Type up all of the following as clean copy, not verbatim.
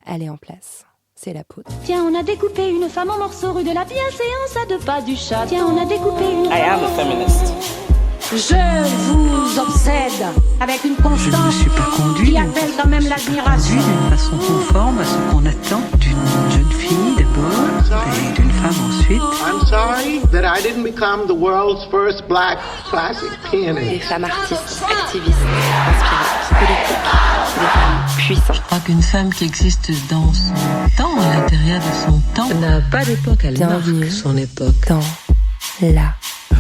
elle est en place. C'est la poudre. Tiens, on a découpé une femme en morceaux rue de la bienséance à 2 pas du chat. Tiens, on a découpé une I am a feminist. Je vous obsède avec une constance Je ne me suis pas conduite qui appelle quand même l'admiration. d'une façon conforme à ce qu'on attend d'une jeune fille d'abord et d'une femme ensuite. I'm sorry that I didn't become the world's first black classic pianist. Des femmes artistes, activistes, inspirantes, politiques, des femmes puissantes. Je crois qu'une femme qui existe dans son temps, à l'intérieur de son temps, n'a pas d'époque, elle Bienvenue marque son époque. dans la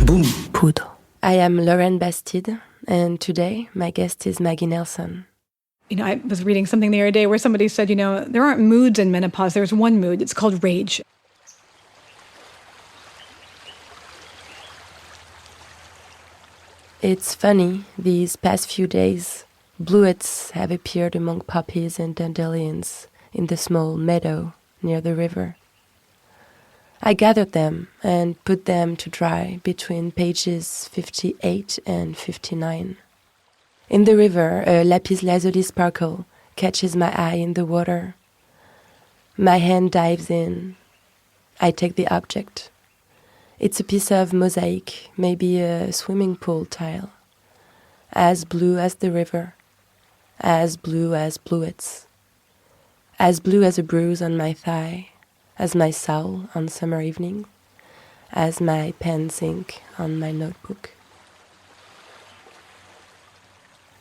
Boum. poudre. I am Lauren Bastide, and today my guest is Maggie Nelson. You know, I was reading something the other day where somebody said, you know, there aren't moods in menopause. There's one mood. It's called rage. It's funny, these past few days, bluets have appeared among poppies and dandelions in the small meadow near the river. I gathered them and put them to dry between pages 58 and 59. In the river, a lapis lazuli sparkle catches my eye in the water. My hand dives in. I take the object. It's a piece of mosaic, maybe a swimming pool tile. As blue as the river, as blue as bluets, as blue as a bruise on my thigh, as my soul on summer evening, as my pen's ink on my notebook.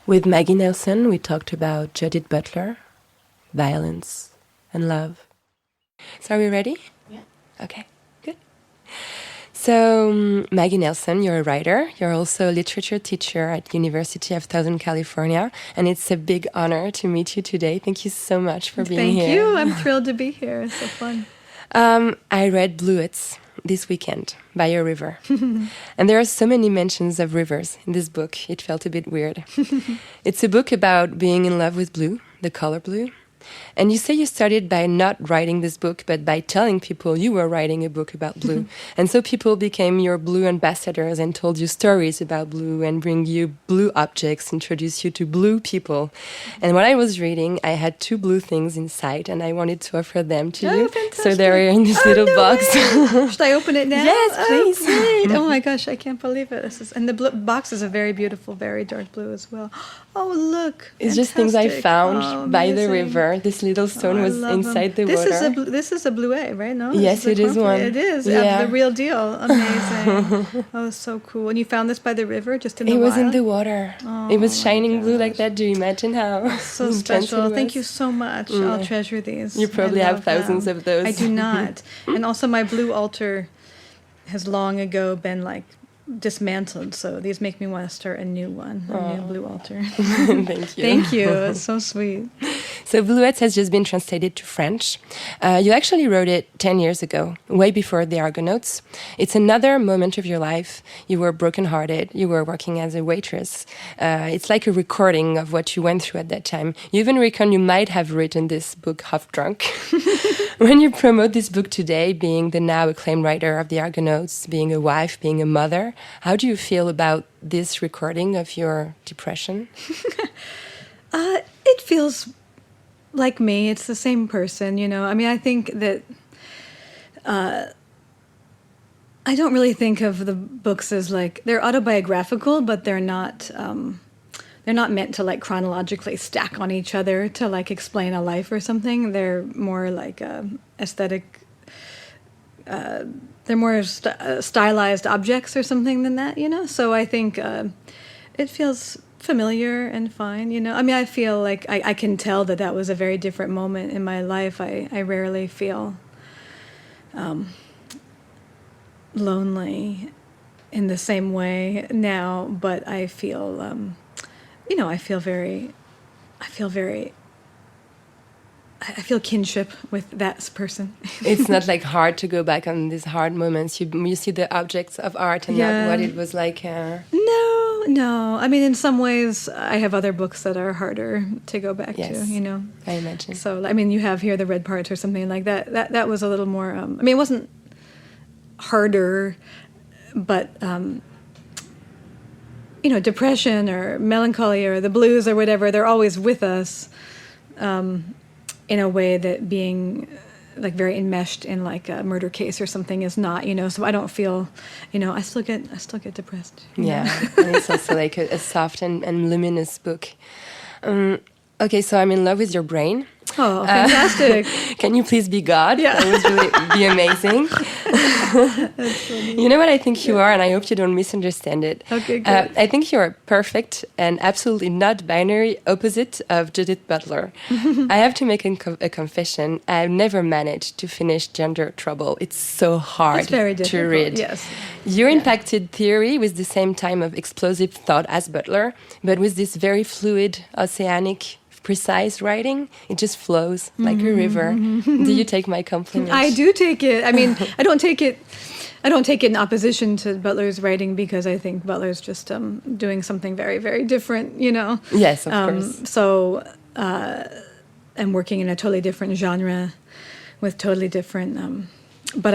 With Maggie Nelson, we talked about Judith Butler, violence, and love. So are we ready? Yeah. Okay, good. So, Maggie Nelson, you're a writer. You're also a literature teacher at University of Southern California, and it's a big honor to meet you today. Thank you so much for being here. Thank you. I'm thrilled to be here. It's so fun. I read Bluets this weekend by a river. And there are so many mentions of rivers in this book, it felt a bit weird. It's a book about being in love with blue, the color blue. And you say you started by not writing this book, but by telling people you were writing a book about blue. And so people became your blue ambassadors and told you stories about blue and bring you blue objects, introduce you to blue people. And when I was reading, I had 2 blue things inside and I wanted to offer them to you. Fantastic. So they're in this little box. Should I open it now? Yes, please. Oh, great. Oh my gosh, I can't believe it. And the box is a very beautiful, very dark blue as well. Oh, look. It's just things I Fantastic. found by the Amazing. river. This little stone was inside the water. This is a bluet, right? No. Yes, it is one. It is. Yeah. The real deal. Amazing. Oh, so cool. And you found this by the river, just in the It was in wild? the water. Oh, it was my shining blue like gosh. that. Do you imagine how So intense special. it was? Thank you so much. I'll treasure these. You probably I have love thousands them. of those. I do not. And also my blue altar has long ago been like dismantled, so these make me want to start a new one, a new blue altar. Thank you. Thank you. It's so sweet. So Bluets has just been translated to French. You actually wrote it 10 years ago, way before the Argonauts. It's another moment of your life. You were brokenhearted. You were working as a waitress. It's like a recording of what you went through at that time. You even reckon you might have written this book half drunk. When you promote this book today, being the now acclaimed writer of the Argonauts, being a wife, being a mother, how do you feel about this recording of your depression? It feels like me. It's the same person, you know. I mean, I think that I don't really think of the books as like, they're autobiographical, but they're not meant to like chronologically stack on each other to like explain a life or something. They're more like aesthetic. They're more stylized objects or something than that, you know? So I think it feels familiar and fine, you know? I mean, I feel like I can tell that was a very different moment in my life. I rarely feel lonely in the same way now, but I feel, I feel kinship with that person. It's not like hard to go back on these hard moments. You see the objects of art and not what it was like. No. I mean, in some ways, I have other books that are harder to go back to, you know. I imagine. So, I mean, you have here The Red Parts or something like that. That was a little more, I mean, it wasn't harder, but, depression or melancholy or the blues or whatever, they're always with us. in a way that being like very enmeshed in like a murder case or something is not, so I don't feel, I still get depressed. Yeah, and it's also like a soft and luminous book. Okay, so I'm in love with your brain. Oh, fantastic. Can you please be God? Yeah. That would really be amazing. You know what I think you are, and I hope you don't misunderstand it. Okay, good. I think you're a perfect and absolutely not binary opposite of Judith Butler. I have to make a confession. I've never managed to finish Gender Trouble. It's so hard it's very to difficult, read. yes. You impacted theory with the same time of explosive thought as Butler, but with this very fluid, oceanic, precise writing. It just flows like a river. Do you take my compliment? I do take it. I mean, I don't take it in opposition to Butler's writing because I think Butler's just doing something very, very different, Yes, of course. So I'm working in a totally different genre with totally different. But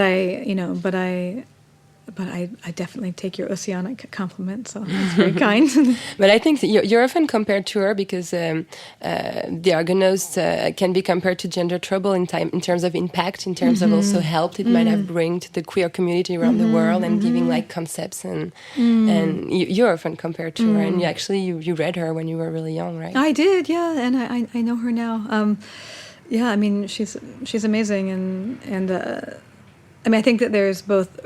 I definitely take your oceanic compliment, so that's very kind. But I think that you're often compared to her because the Argonauts can be compared to Gender Trouble in terms of impact, in terms of also help it might have bring to the queer community around the world and giving like concepts and you're often compared to her, and you read her when you were really young, right? I did, yeah, and I know her now. Yeah, I mean she's amazing, and I mean I think that there's both.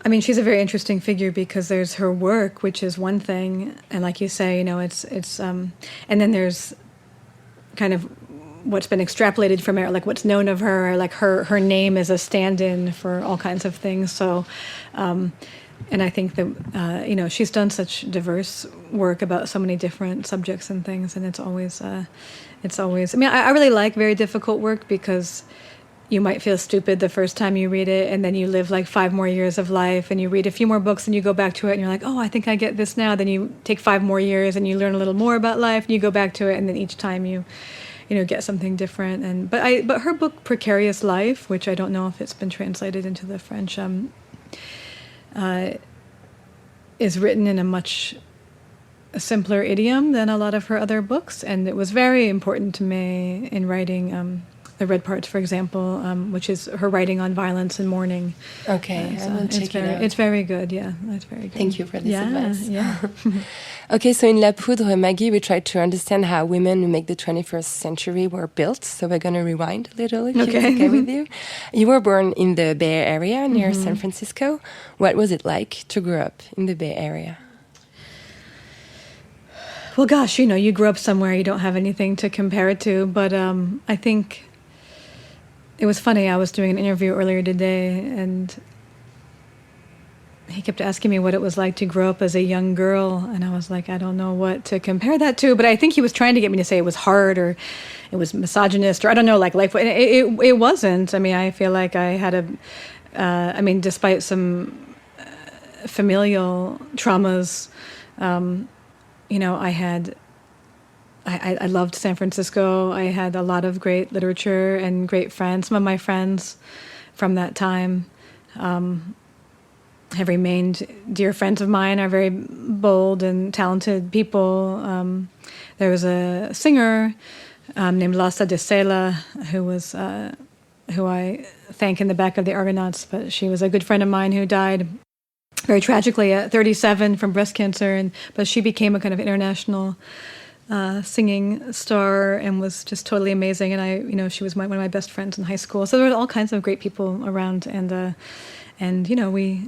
I mean, she's a very interesting figure because there's her work, which is one thing, and like you say, it's and then there's kind of what's been extrapolated from her, like what's known of her, like her name is a stand-in for all kinds of things. So, and I think that she's done such diverse work about so many different subjects and things, and it's always. I mean, I really like very difficult work because. You might feel stupid the first time you read it, and then you live like 5 more years of life, and you read a few more books, and you go back to it, and you're like, oh, I think I get this now. Then you take 5 more years, and you learn a little more about life, and you go back to it, and then each time you get something different. But her book Precarious Life, which I don't know if it's been translated into the French, is written in a much simpler idiom than a lot of her other books, and it was very important to me in writing. The Red Parts, for example, which is her writing on violence and mourning. Okay, I will check it out. It's very good, yeah. It's very good. Thank you for this advice. Yeah. Okay, so in La Poudre, Maggie, we tried to understand how women who make the 21st century were built. So we're going to rewind a little, if it's okay with you. You were born in the Bay Area near San Francisco. What was it like to grow up in the Bay Area? Well, gosh, you grew up somewhere you don't have anything to compare it to. But I think... It was funny, I was doing an interview earlier today, and he kept asking me what it was like to grow up as a young girl, and I was like, I don't know what to compare that to, but I think he was trying to get me to say it was hard, or it was misogynist, or I don't know, like life. It wasn't. I mean, I feel like I had despite some familial traumas, I loved San Francisco. I had a lot of great literature and great friends. Some of my friends from that time have remained dear friends of mine, are very bold and talented people. There was a singer named Lassa de Sela who I thank in the back of the Argonauts, but she was a good friend of mine who died very tragically at 37 from breast cancer, but she became a kind of international singing star and was just totally amazing. And she was one of my best friends in high school. So there were all kinds of great people around, and we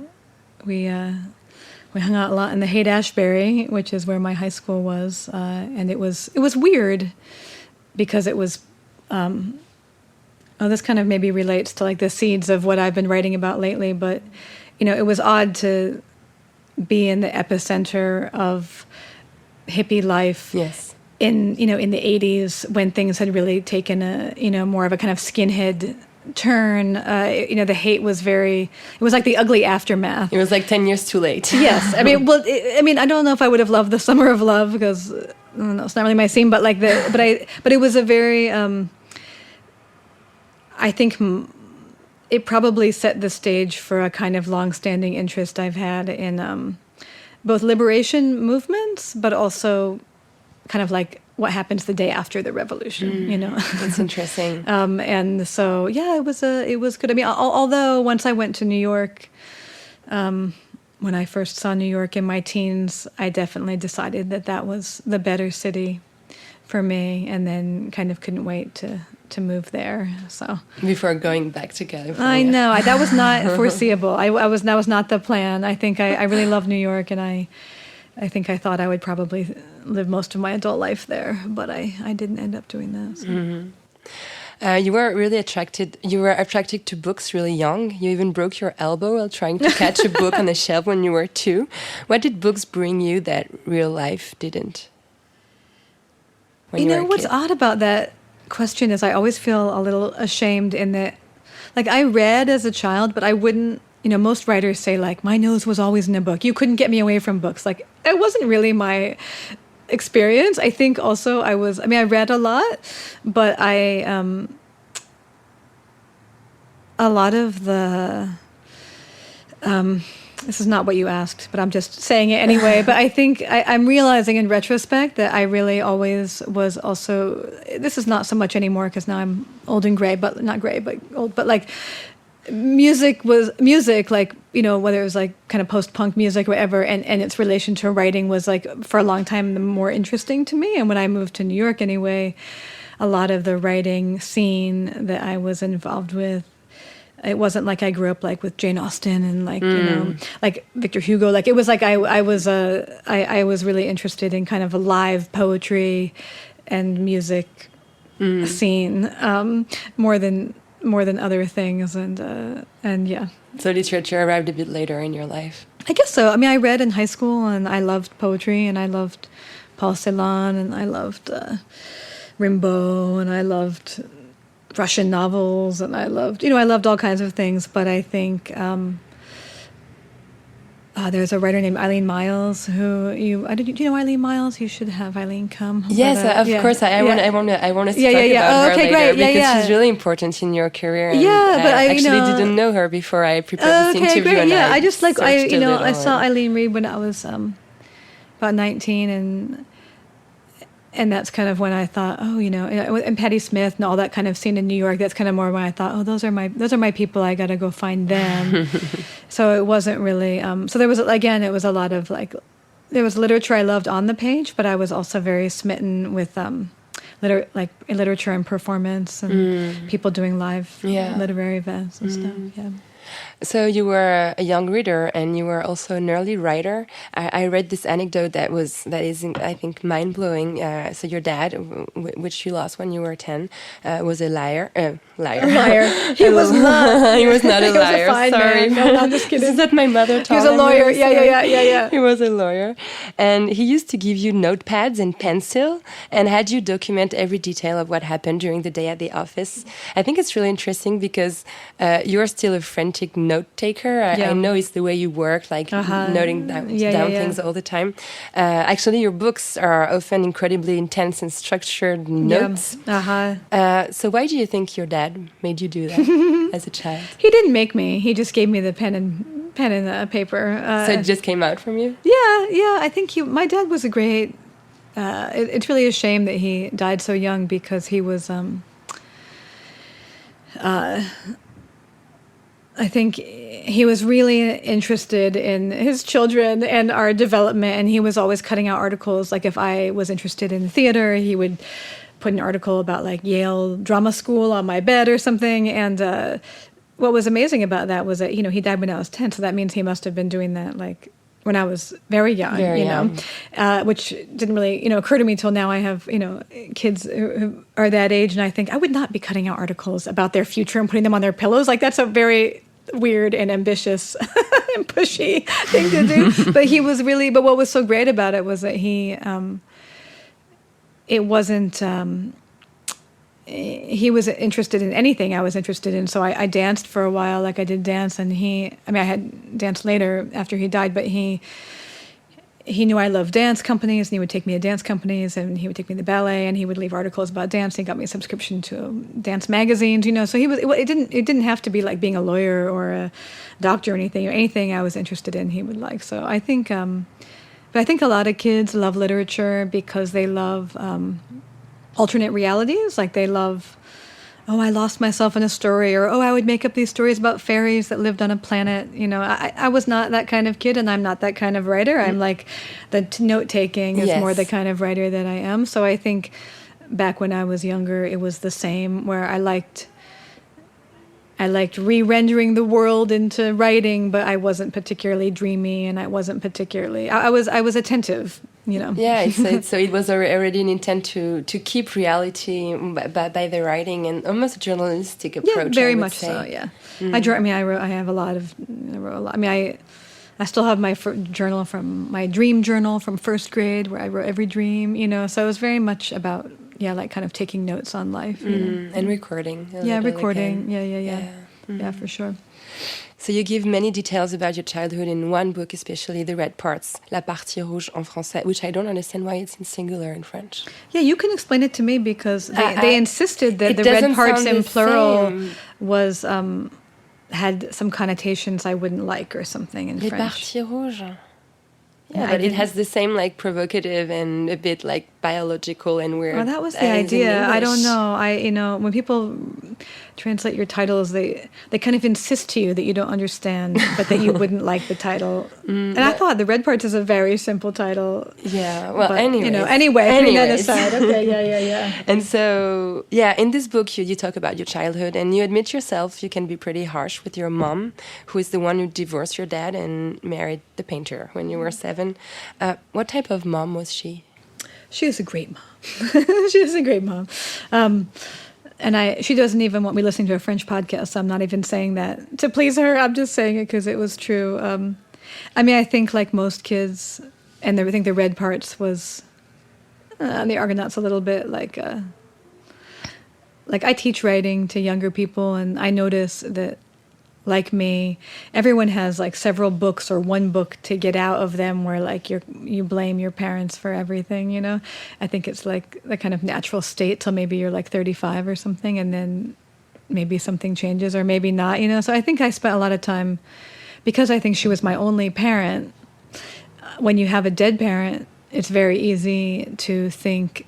hung out a lot in the Haight-Ashbury, which is where my high school was, and it was weird because it was. This kind of maybe relates to like the seeds of what I've been writing about lately, but it was odd to be in the epicenter of hippie life. Yes. In the 80s, when things had really taken a more of a kind of skinhead turn, the hate was it was like the ugly aftermath. It was like 10 years too late. Yes, I mean, I don't know if I would have loved the Summer of Love because it's not really my scene, but it was a very, I think it probably set the stage for a kind of long-standing interest I've had in both liberation movements, but also kind of like what happens the day after the revolution, you know. That's interesting. And so, yeah, it was good. I mean, although once I went to New York, when I first saw New York in my teens, I definitely decided that was the better city for me, and then kind of couldn't wait to move there. So before going back to California. I know that was not foreseeable. That was not the plan. I think I really love New York, and I think I thought I would probably live most of my adult life there, but I didn't end up doing that. So. Mm-hmm. You were attracted to books really young. You even broke your elbow while trying to catch a book on the shelf when you were 2. What did books bring you that real life didn't? You know, what's odd about that question is I always feel a little ashamed in that, like, I read as a child, but I wouldn't, you know, most writers say, like, my nose was always in a book. You couldn't get me away from books. Like, it wasn't really my experience. I think also I read a lot, but a lot of the, this is not what you asked, but I'm just saying it anyway. But I think I'm realizing in retrospect that I really always was also, this is not so much anymore because now I'm old and gray, but not gray, but old, but like music, like, you know, whether it was like kind of post-punk music or whatever, and its relation to writing was like for a long time the more interesting to me. And when I moved to New York anyway, a lot of the writing scene that I was involved with, it wasn't like I grew up like with Jane Austen and like, you know, like Victor Hugo. Like it was like I was really interested in kind of a live poetry and music scene more than other things. And yeah. So literature arrived a bit later in your life. I guess so. I mean, I read in high school and I loved poetry and I loved Paul Celan and I loved Rimbaud and I loved Russian novels, and I loved all kinds of things. But I think there's a writer named Eileen Miles do you know Eileen Miles? You should have Eileen come. Yes, of course. I want to talk about her later because she's really important in your career. And but I actually didn't know her before I prepared this interview. Great. And I just like I saw Eileen read when I was about 19 and that's kind of when I thought, oh, you know, and Patti Smith and all that kind of scene in New York. That's kind of more when I thought, oh, those are my people. I got to go find them. So it wasn't really. So there was it was a lot of like, there was literature I loved on the page, but I was also very smitten with literature and performance and people doing live literary events and stuff. Yeah. So you were a young reader and you were also an early writer. I read this anecdote that is, I think, mind-blowing. So your dad, which you lost when you were 10, was a liar. A liar. He was not. He was not a liar. Was a fine Sorry. Man. No, I'm just kidding. Is that my mother He was a lawyer. Yeah. He was a lawyer. And he used to give you notepads and pencil and had you document every detail of what happened during the day at the office. I think it's really interesting because you're still a frantic note taker. I know it's the way you work, like noting down things all the time. Actually, your books are often incredibly intense and structured notes. So why do you think your dad made you do that as a child? He didn't make me. He just gave me the pen and paper. So it just came out from you? Yeah. I think my dad was a great. It's really a shame that he died so young because he was. I think he was really interested in his children and our development, and he was always cutting out articles. Like if I was interested in theater, he would put an article about like Yale Drama School on my bed or something. And what was amazing about that was that, you know, he died when I was 10, so that means he must have been doing that like when I was very young, which didn't really, occur to me till now. I have, kids who are that age, and I think I would not be cutting out articles about their future and putting them on their pillows. Like that's a very weird and ambitious and pushy thing to do. But he was really, but what was so great about it was that he, it wasn't, he was interested in anything I was interested in. So I danced for a while, like I did dance, and I had danced later after he died, but he knew I loved dance companies, and he would take me to dance companies, and he would take me to ballet, and he would leave articles about dance. He got me a subscription to dance magazines, So it didn't have to be like being a lawyer or a doctor or anything I was interested in, he would like. So I think But I think a lot of kids love literature because they love alternate realities. Like they love, oh, I lost myself in a story, or, oh, I would make up these stories about fairies that lived on a planet. You know, I was not that kind of kid, and I'm not that kind of writer. I'm like, the note-taking is more the kind of writer that I am. So I think back when I was younger, it was the same, where I liked re-rendering the world into writing, but I wasn't particularly dreamy, and I wasn't particularly. I was attentive, you know. Yeah, so it was already an intent to keep reality by the writing, and almost a journalistic approach. Yeah, very much so. Yeah, I have a lot of. I still have my journal from my dream journal from first grade, where I wrote every dream. You know, so it was very much about. Yeah, like kind of taking notes on life. You know? And recording. Recording. Yeah, for sure. So you give many details about your childhood in one book, especially the red parts, la partie rouge en français, which I don't understand why it's in singular in French. Yeah, you can explain it to me, because they insisted that the red parts in plural was had some connotations I wouldn't like or something in Les French. parties rouges. Yeah, but it has the same like provocative and a bit like biological and weird. Well, that was the idea. I don't know. When people translate your titles, they kind of insist to you that you don't understand, but that you wouldn't like the title. And I thought the red parts is a very simple title. Yeah. Well, but, anyway, putting that aside. Okay. Yeah. And so, in this book, you talk about your childhood, and you admit yourself you can be pretty harsh with your mom, who is the one who divorced your dad and married the painter when you were 7. What type of mom was she? She was a great mom. She was a great mom. And she doesn't even want me listening to a French podcast, so I'm not even saying that to please her. I'm just saying it because it was true. I think like most kids, and I think the red parts was the Argonauts a little bit like I teach writing to younger people, and I notice that, like me, everyone has like several books or one book to get out of them where like you blame your parents for everything, you know. I think it's like the kind of natural state till maybe you're like 35 or something, and then maybe something changes or maybe not, you know. So I think I spent a lot of time, because I think she was my only parent. When you have a dead parent, it's very easy to think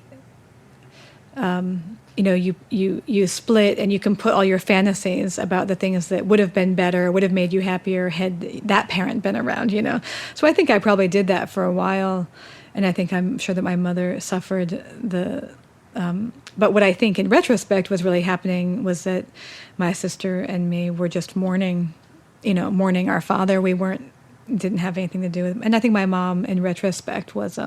you split, and you can put all your fantasies about the things that would have been better, would have made you happier had that parent been around, you know. So I think I probably did that for a while, and I'm sure that my mother suffered but what I think in retrospect was really happening was that my sister and me were just mourning our father. We didn't have anything to do with him. And I think my mom in retrospect was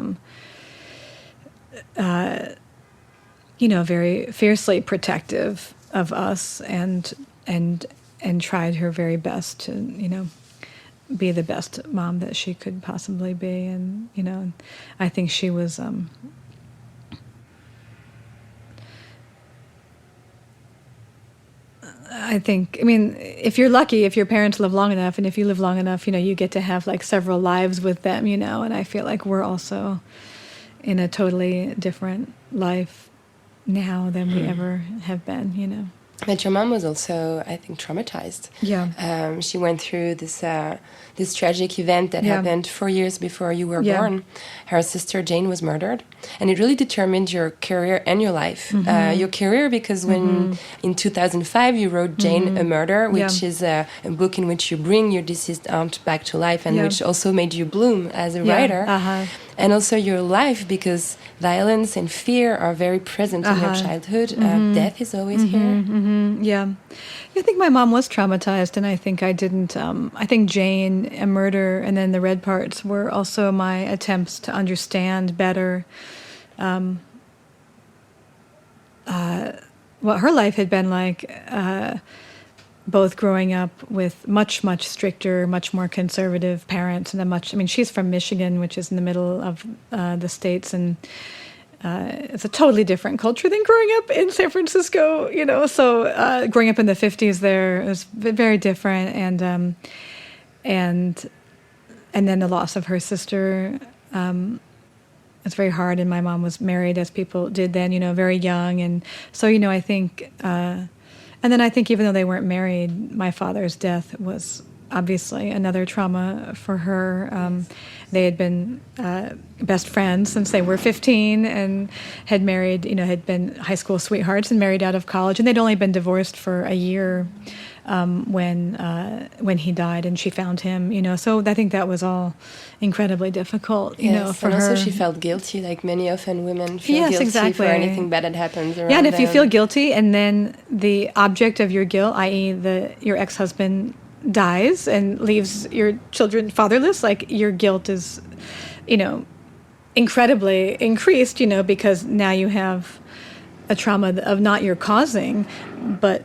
very fiercely protective of us, and tried her very best to, be the best mom that she could possibly be. And, I think she was, if you're lucky, if your parents live long enough, and if you live long enough, you get to have like several lives with them, and I feel like we're also in a totally different life now than we ever have been, But your mom was also, I think, traumatized. Yeah. She went through this tragic event that happened 4 years before you were born. Her sister Jane was murdered, and it really determined your career and your life. Your career, because when in 2005 you wrote Jane, A Murder, which is a book in which you bring your deceased aunt back to life, and which also made you bloom as a writer. And also your life, because violence and fear are very present in your childhood. Death is always here. Yeah. I think my mom was traumatized, and I think I didn't. I think Jane, A Murder, and then the red parts were also my attempts to understand better what her life had been like, both growing up with much, much stricter, much more conservative parents, and she's from Michigan, which is in the middle of the States, and it's a totally different culture than growing up in San Francisco, so growing up in the 50s there was very different, and then the loss of her sister, it's very hard, and my mom was married, as people did then, very young, and so, I think, and then I think even though they weren't married, my father's death was obviously another trauma for her. They had been best friends since they were 15 and had married, had been high school sweethearts and married out of college. And they'd only been divorced for a year when he died and she found him, So I think that was all incredibly difficult, for and her. Also she felt guilty, like many often women feel guilty exactly. for anything bad that happens around Yeah, and if them. you feel guilty and then the object of your guilt, i.e. your ex-husband dies and leaves your children fatherless, like your guilt is, incredibly increased, because now you have a trauma of not your causing, but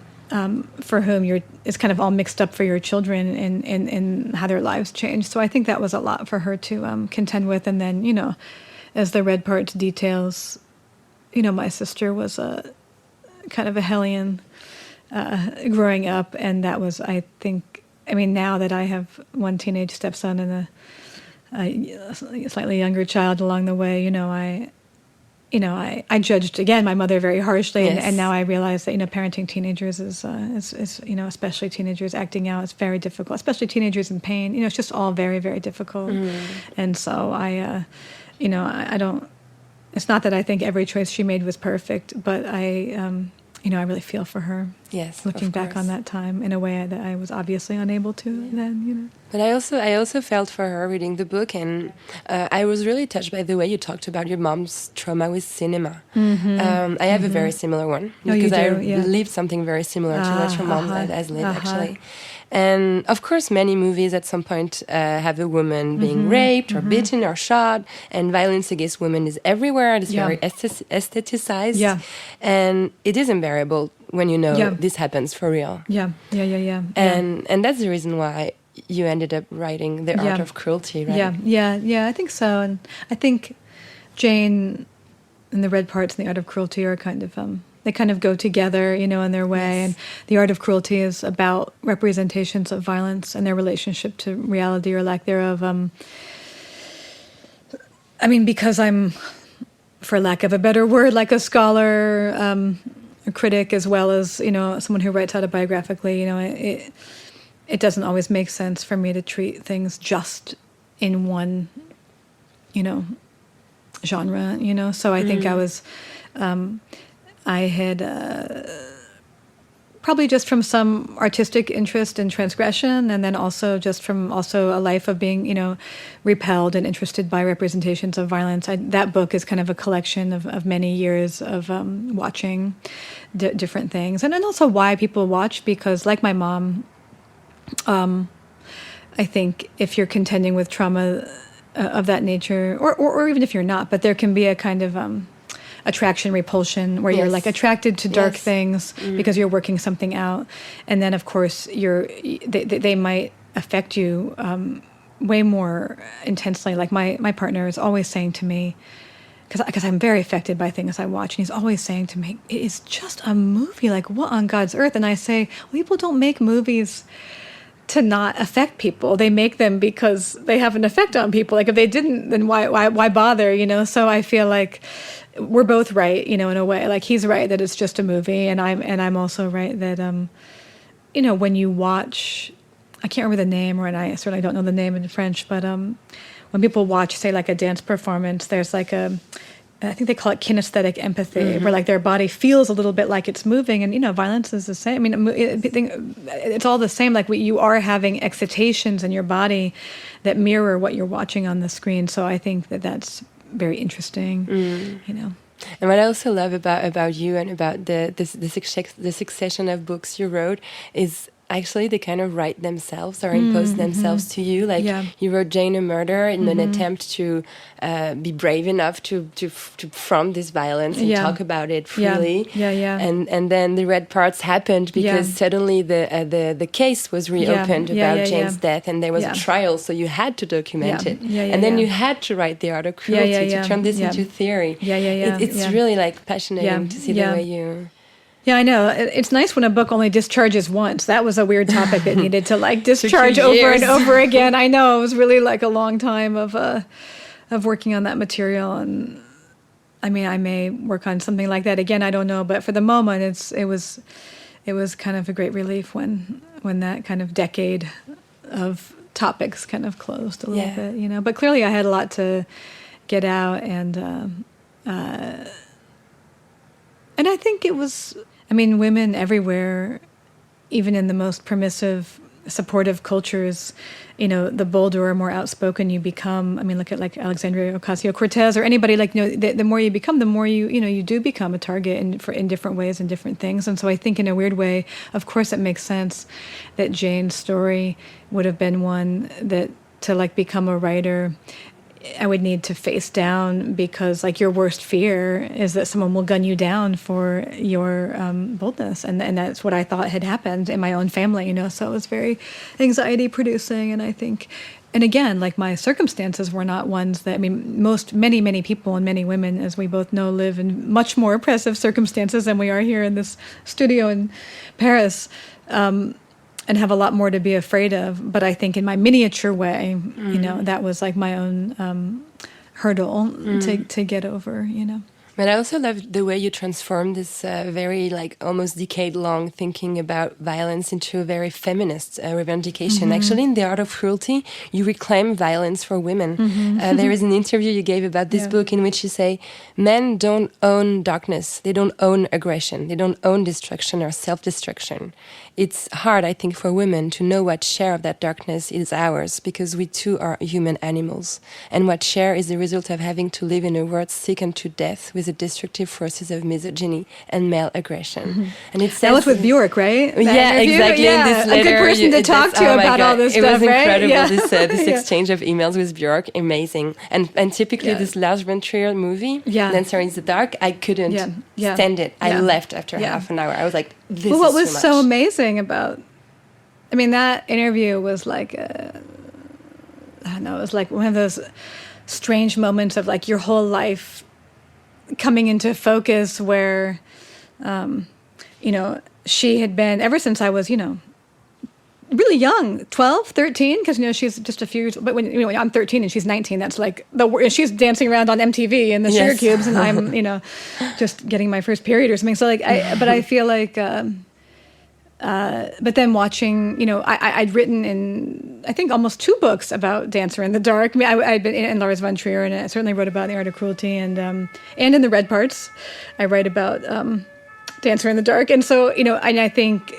for whom it's kind of all mixed up for your children and how their lives change. So I think that was a lot for her to contend with. And then, as the Red Parts details, my sister was a kind of a hellion growing up, and that was, I think, now that I have one teenage stepson and a slightly younger child along the way, I judged again my mother very harshly, Yes. and now I realize that parenting teenagers is especially teenagers acting out is very difficult, especially teenagers in pain. It's just all very, very difficult, and so I don't. It's not that I think every choice she made was perfect, but I really feel for her. Yes, looking of back course. on that time in a way that I was obviously unable to then. But I also felt for her reading the book, and I was really touched by the way you talked about your mom's trauma with cinema. I have a very similar one because I lived something very similar to what your mom has lived, actually. And of course, many movies at some point have a woman being raped or beaten or shot, and violence against women is everywhere. It's very aestheticized, and it is unbearable when this happens for real. And that's the reason why you ended up writing The Art of Cruelty, right? Yeah, I think so. And I think Jane and the Red Parts and The Art of Cruelty are kind of they kind of go together, in their way. Yes. And The Art of Cruelty is about representations of violence and their relationship to reality or lack thereof. Because I'm, for lack of a better word, like a scholar, a critic, as well as, someone who writes autobiographically, it doesn't always make sense for me to treat things just in one, genre, So I think I had probably just from some artistic interest in transgression, and then also just from a life of being, repelled and interested by representations of violence. That book is kind of a collection of many years of watching different things, and then also why people watch, because like my mom, I think if you're contending with trauma of that nature, or even if you're not, but there can be a kind of attraction, repulsion, where you're like attracted to dark things because you're working something out, and then of course they might affect you way more intensely. Like my partner is always saying to me, because I'm very affected by things I watch, and he's always saying to me, "It is just a movie. Like, what on God's earth?" And I say, well, people don't make movies to not affect people. They make them because they have an effect on people. Like, if they didn't, then why bother? So I feel like we're both right, in a way. Like, he's right that it's just a movie, and I'm also right that when you watch, I can't remember the name, and I certainly don't know the name in French, but when people watch, say, like a dance performance, there's like I think they call it kinesthetic empathy, where like their body feels a little bit like it's moving, and violence is the same. I mean, it's all the same. Like you are having excitations in your body that mirror what you're watching on the screen. So I think that's very interesting. And what I also love about you and about the succession of books you wrote is actually they kind of write themselves or impose themselves to you. Like you wrote Jane a Murder in an attempt to be brave enough to front this violence and talk about it freely. And then the Red Parts happened because suddenly the case was reopened about Jane's death, and there was a trial, so you had to document it. And then you had to write The Art of Cruelty to turn this into theory. It's really like passionate to see the way you... Yeah, I know. It's nice when a book only discharges once. That was a weird topic that needed to like discharge over and over again. I know, it was really like a long time of working on that material, and I mean, I may work on something like that again. I don't know, but for the moment, it was kind of a great relief when that kind of decade of topics kind of closed a little bit, you know. But clearly I had a lot to get out, and I think it was, I mean, women everywhere, even in the most permissive, supportive cultures, you know, the bolder or more outspoken you become. I mean, look at like Alexandria Ocasio-Cortez or anybody, like, you know, the more you become, the more you do become a target in different ways and different things. And so I think in a weird way, of course, it makes sense that Jane's story would have been one that to like become a writer, I would need to face down, because like your worst fear is that someone will gun you down for your boldness, and that's what I thought had happened in my own family, you know. So it was very anxiety producing, and I think, and again, like my circumstances were not ones that, I mean, many people and many women, as we both know, live in much more oppressive circumstances than we are here in this studio in Paris. And have a lot more to be afraid of. But I think in my miniature way, you know, that was like my own hurdle to get over, you know. But I also love the way you transformed this very, like, almost decade-long thinking about violence into a very feminist revendication. Actually, in The Art of Cruelty, you reclaim violence for women. There is an interview you gave about this book in which you say, men don't own darkness. They don't own aggression. They don't own destruction or self-destruction. It's hard, I think, for women to know what share of that darkness is ours, because we too are human animals. And what share is the result of having to live in a world sick unto death with the destructive forces of misogyny and male aggression. And it says, that was with Bjork, right? Yeah, exactly. Yeah, in this letter, a good person to talk to about all this stuff, right? It was incredible, Yeah. this exchange of emails with Bjork, amazing. And typically this Lars von Trier movie, Dancer in the Dark, I couldn't stand it. I left after half an hour. I was like, this well, what is was too much. so amazing about, I mean, that interview was like, I don't know, it was like one of those strange moments of like your whole life coming into focus where, you know, she had been, ever since I was, you know, really young, 12, 13, because, you know, she's just a few years, but when, you know, when I'm 13 and she's 19, that's like, she's dancing around on MTV in the sugar cubes, and I'm, you know, just getting my first period or something. So like, but I feel like, but then watching, you know, I'd written in, I think, almost 2 books about Dancer in the Dark. I mean, I'd been in Lars von Trier, and I certainly wrote about The Art of Cruelty, and in the Red Parts, I write about Dancer in the Dark. And so, you know, and I think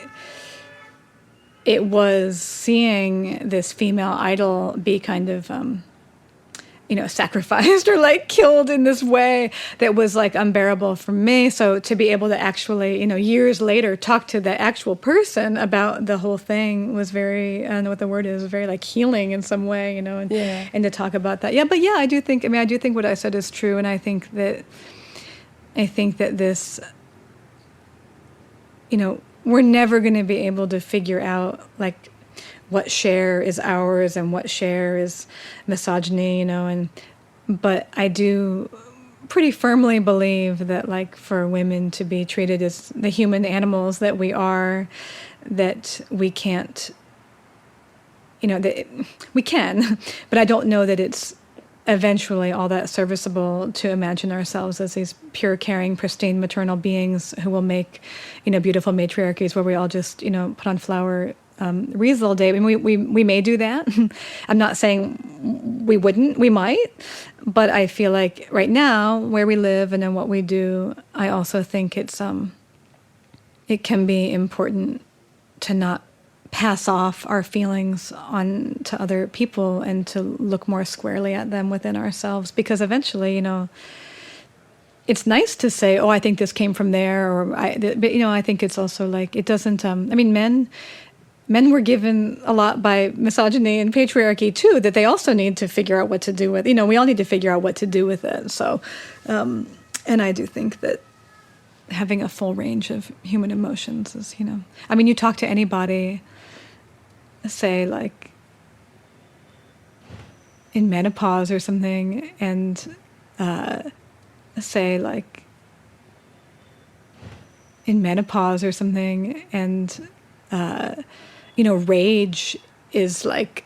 it was seeing this female idol be kind of, you know, sacrificed or like killed in this way that was like unbearable for me. So to be able to actually, you know, years later talk to the actual person about the whole thing was very, I don't know what the word is, very like healing in some way, you know, and to talk about that. Yeah, but yeah, I do think what I said is true. And I think that this, you know, we're never going to be able to figure out like what share is ours and what share is misogyny, you know, but I do pretty firmly believe that like for women to be treated as the human animals that we are, that we can't, you know, that we can, but I don't know that it's eventually all that serviceable to imagine ourselves as these pure, caring, pristine, maternal beings who will make, you know, beautiful matriarchies where we all just, you know, put on flower wreaths all day. I mean, we may do that. I'm not saying we wouldn't. We might. But I feel like right now, where we live and in what we do, I also think it's it can be important to not pass off our feelings on to other people and to look more squarely at them within ourselves, because eventually, you know, it's nice to say, oh, I think this came from there, but, you know, I think it's also like, it doesn't, I mean, men were given a lot by misogyny and patriarchy too, that they also need to figure out what to do with, you know, we all need to figure out what to do with it. So, and I do think that having a full range of human emotions is, you know, I mean, you talk to anybody, say like in menopause or something, and say like in menopause or something, and you know, rage is like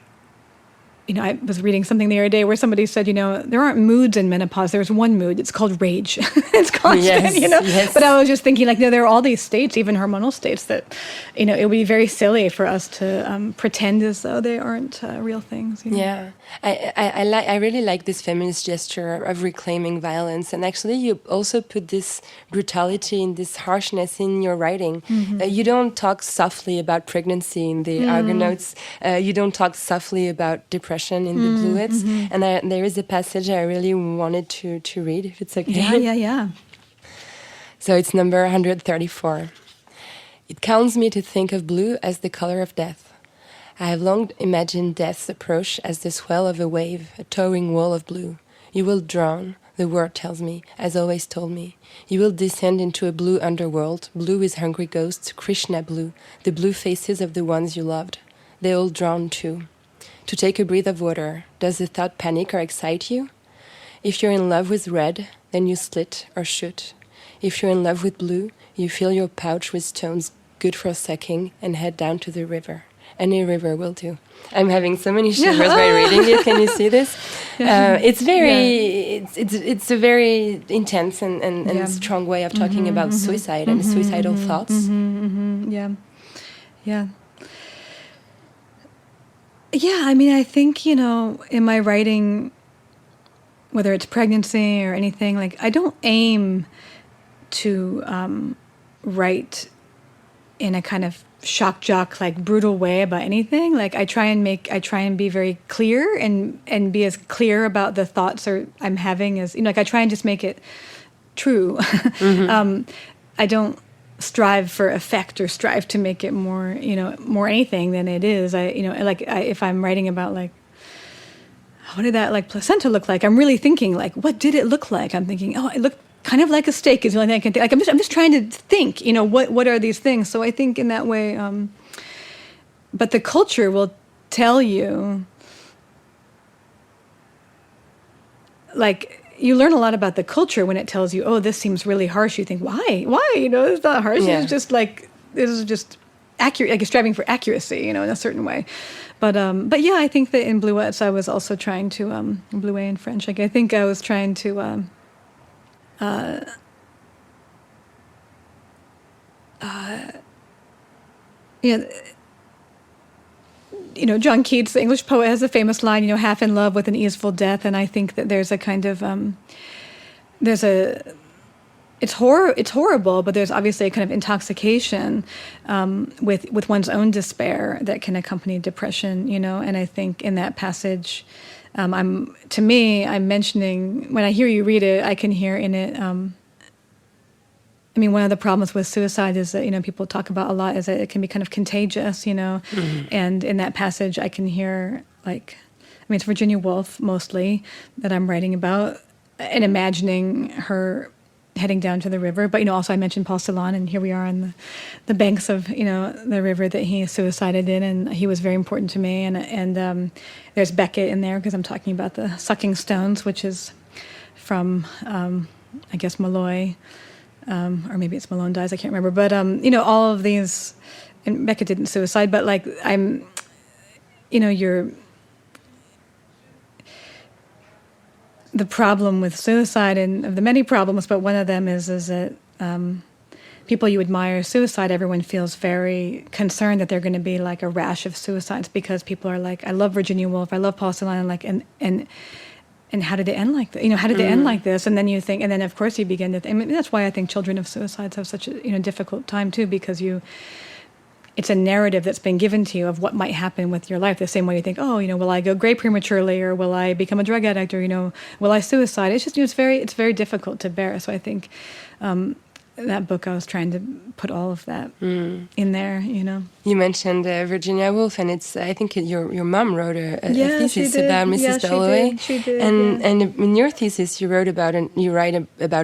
I was reading something the other day where somebody said, there aren't moods in menopause. There's one mood. It's called rage. It's constant, Yes. But I was just thinking, there are all these states, even hormonal states, that, it would be very silly for us to pretend as though they aren't real things. Yeah, I really like this feminist gesture of reclaiming violence, and actually, you also put this brutality and this harshness in your writing. You don't talk softly about pregnancy in the Argonauts. You don't talk softly about depression in the Bluets, and there is a passage I really wanted to read, if it's okay. Yeah. So it's number 134. It counts me to think of blue as the color of death. I have long imagined death's approach as the swell of a wave, a towering wall of blue. You will drown, the word tells me, as always told me. You will descend into a blue underworld, blue with hungry ghosts, Krishna blue, the blue faces of the ones you loved. They all drown too. To take a breath of water, does the thought panic or excite you? If you're in love with red, then you slit or shoot. If you're in love with blue, you fill your pouch with stones good for sucking and head down to the river. Any river will do. I'm having so many shivers by reading it. Can you see this? It's very, it's a very intense and strong way of talking about suicide and suicidal thoughts. Yeah, I think, in my writing, whether it's pregnancy or anything, I don't aim to write in a kind of shock jock, brutal way about anything. I try and be very clear and be as clear about the thoughts I'm having as, I try and just make it true. I don't strive for effect or strive to make it more, more anything than it is. If I'm writing about what did that placenta look like? I'm really thinking what did it look like? I'm thinking, it looked kind of like a steak is the only thing I can think. I'm just trying to think, what are these things? So I think in that way, but the culture will tell you, you learn a lot about the culture when it tells you, oh, this seems really harsh. You think, why? It's not harsh. Yeah. It's just this is just accurate, it's striving for accuracy, in a certain way. But yeah, I think that in Bluets, I was also trying to, Bluet in French, I think I was trying to, John Keats, the English poet, has a famous line, half in love with an easeful death. And I think that there's a kind of, it's horrible, but there's obviously a kind of intoxication with one's own despair that can accompany depression, And I think in that passage, I'm mentioning, when I hear you read it, I can hear in it, one of the problems with suicide is that, people talk about a lot is that it can be kind of contagious, And in that passage, I can hear, it's Virginia Woolf mostly that I'm writing about and imagining her heading down to the river. But, also I mentioned Paul Celan, and here we are on the banks of, the river that he suicided in, and he was very important to me. And there's Beckett in there because I'm talking about the sucking stones, which is from, I guess, Malloy. Or maybe it's Malone Dies, I can't remember. But, all of these, and Beckett didn't suicide, but the problem with suicide, and of the many problems, but one of them is that people you admire suicide, everyone feels very concerned that they're going to be a rash of suicides because people are I love Virginia Woolf, I love Paul Celan, and how did it end like that? How did it end like this? And then you think, and then of course you begin to think, that's why I think children of suicides have such a difficult time too, because it's a narrative that's been given to you of what might happen with your life. The same way you think, will I go gray prematurely, or will I become a drug addict, or will I suicide? It's just it's very difficult to bear. So I think that book, I was trying to put all of that in there. You mentioned Virginia Woolf, and I think your mom wrote a thesis about Mrs. Dalloway. She did. And in your thesis, you write about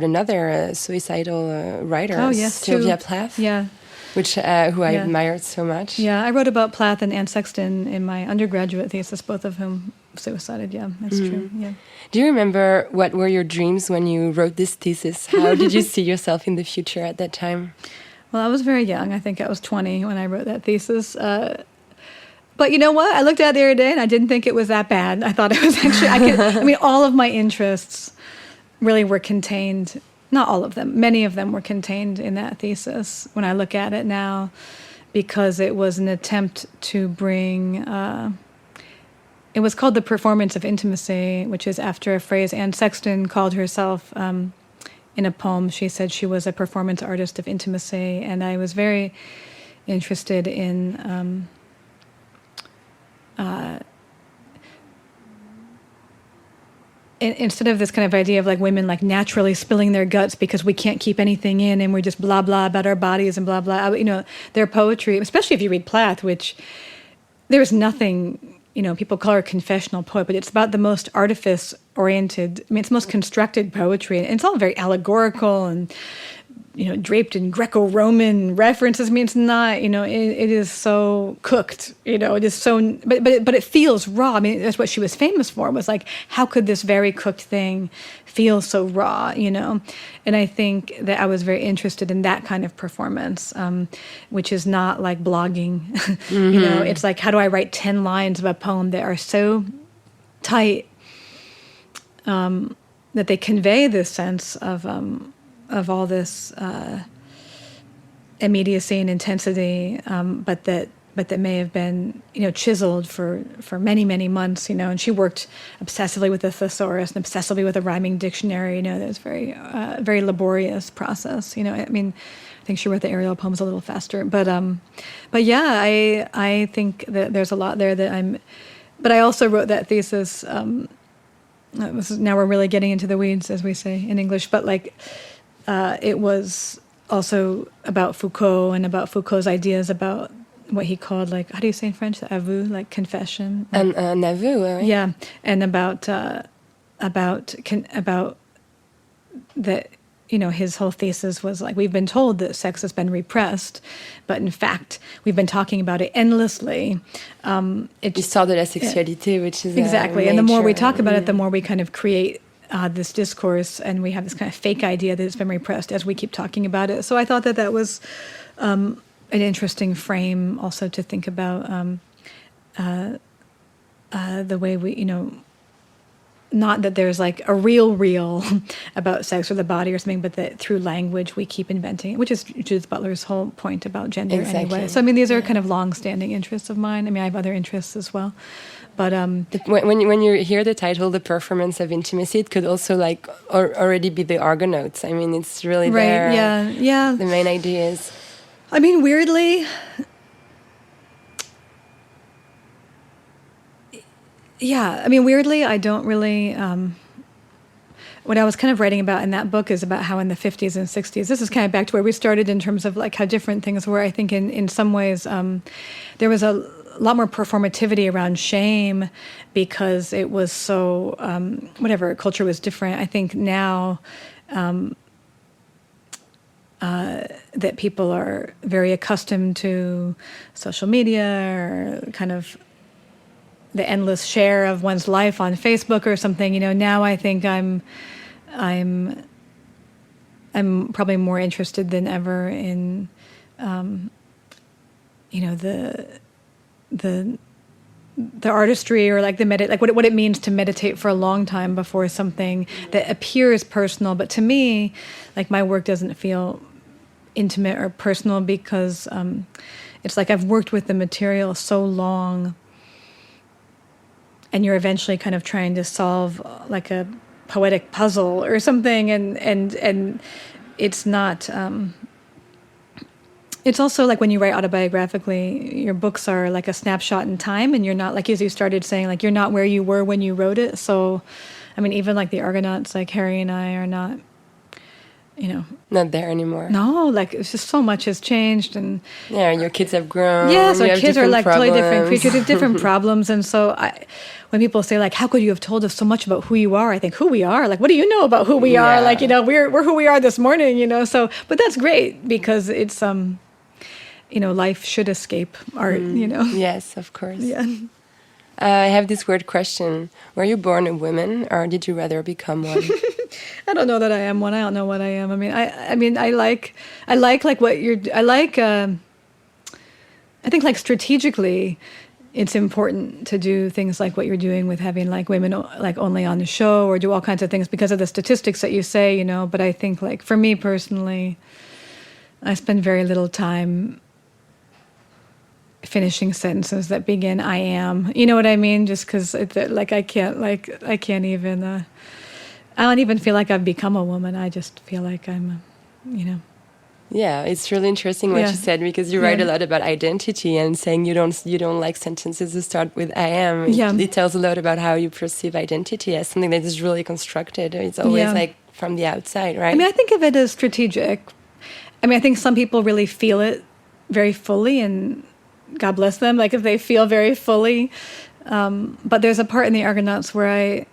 another suicidal writer, Sylvia Plath. Yeah. Which who I admired so much. Yeah, I wrote about Plath and Anne Sexton in my undergraduate thesis, both of whom suicided. Yeah, that's true. Yeah. Do you remember what were your dreams when you wrote this thesis? How did you see yourself in the future at that time? Well, I was very young. I think I was 20 when I wrote that thesis. But you know what? I looked at it the other day and I didn't think it was that bad. I thought it was actually, all of my interests really were contained, not all of them, many of them were contained in that thesis when I look at it now, because it was an attempt to bring, it was called The Performance of Intimacy, which is after a phrase Anne Sexton called herself in a poem. She said she was a performance artist of intimacy, and I was very interested in instead of this kind of idea of like women like naturally spilling their guts because we can't keep anything in and we're just blah blah about our bodies and blah blah, their poetry, especially if you read Plath, which there's nothing, people call her confessional poet, but it's about the most artifice oriented, it's the most constructed poetry, and it's all very allegorical and draped in Greco-Roman references. It's not, it is so cooked, it is so, but it feels raw. That's what she was famous for, was like, how could this very cooked thing feel so raw, And I think that I was very interested in that kind of performance, which is not like blogging, it's like, how do I write 10 lines of a poem that are so tight that they convey this sense of all this immediacy and intensity, but that may have been chiseled for many, many months, and she worked obsessively with the thesaurus and obsessively with a rhyming dictionary. That was very very laborious process. I think she wrote the Ariel poems a little faster, but yeah, I think that there's a lot there but I also wrote that thesis. Now we're really getting into the weeds, as we say in English, but it was also about Foucault and about Foucault's ideas about what he called, how do you say in French, the aveu, confession? An aveu, right? Yeah, and about that, his whole thesis was we've been told that sex has been repressed, but in fact, we've been talking about it endlessly. Histoire de la sexualité, which is exactly, and the more we talk about it, the more we kind of create this discourse, and we have this kind of fake idea that it's been repressed as we keep talking about it. So I thought that was an interesting frame also to think about the way we, not that there's a real about sex or the body or something, but that through language we keep inventing it, which is Judith Butler's whole point about gender anyway. So these are kind of long-standing interests of mine. I have other interests as well. But when you hear the title, The Performance of Intimacy, it could also already be the Argonauts. It's really right, there. Yeah. The main idea is. Weirdly, weirdly, I don't really. What I was kind of writing about in that book is about how in the 50s and 60s, this is kind of back to where we started in terms of how different things were. I think in some ways there was a lot more performativity around shame because it was so, culture was different. I think now that people are very accustomed to social media or kind of the endless share of one's life on Facebook or something. Now I think I'm probably more interested than ever in, the artistry or what it means to meditate for a long time before something that appears personal, but to me, my work doesn't feel intimate or personal because it's I've worked with the material so long, and you're eventually kind of trying to solve a poetic puzzle or something, and it's not. It's also when you write autobiographically, your books are a snapshot in time, and you're not, as you started saying, you're not where you were when you wrote it. So, even the Argonauts, Harry and I are not, not there anymore. No, it's just so much has changed, and your kids have grown. Yes, our kids are totally different creatures with different problems, and so when people say how could you have told us so much about who you are, I think who we are. What do you know about who we are? We're who we are this morning. So, but that's great because it's life should escape art, Yes, of course. Yeah. I have this weird question. Were you born a woman, or did you rather become one? I don't know that I am one. I don't know what I am. I like what you're. I think strategically, it's important to do things like what you're doing with having like women like only on the show, or do all kinds of things because of the statistics that you say, but I think like for me personally, I spend very little time finishing sentences that begin "I am." You know what I mean? Just because I can't even. I don't even feel like I've become a woman. I just feel like I'm, Yeah, it's really interesting what you said, because you write a lot about identity, and saying you don't like sentences that start with "I am." It tells a lot about how you perceive identity as something that is really constructed. It's always like from the outside, right? I mean, I think of it as strategic. I mean, I think some people really feel it very fully, and God bless them, like if they feel very fully. But there's a part in the Argonauts where I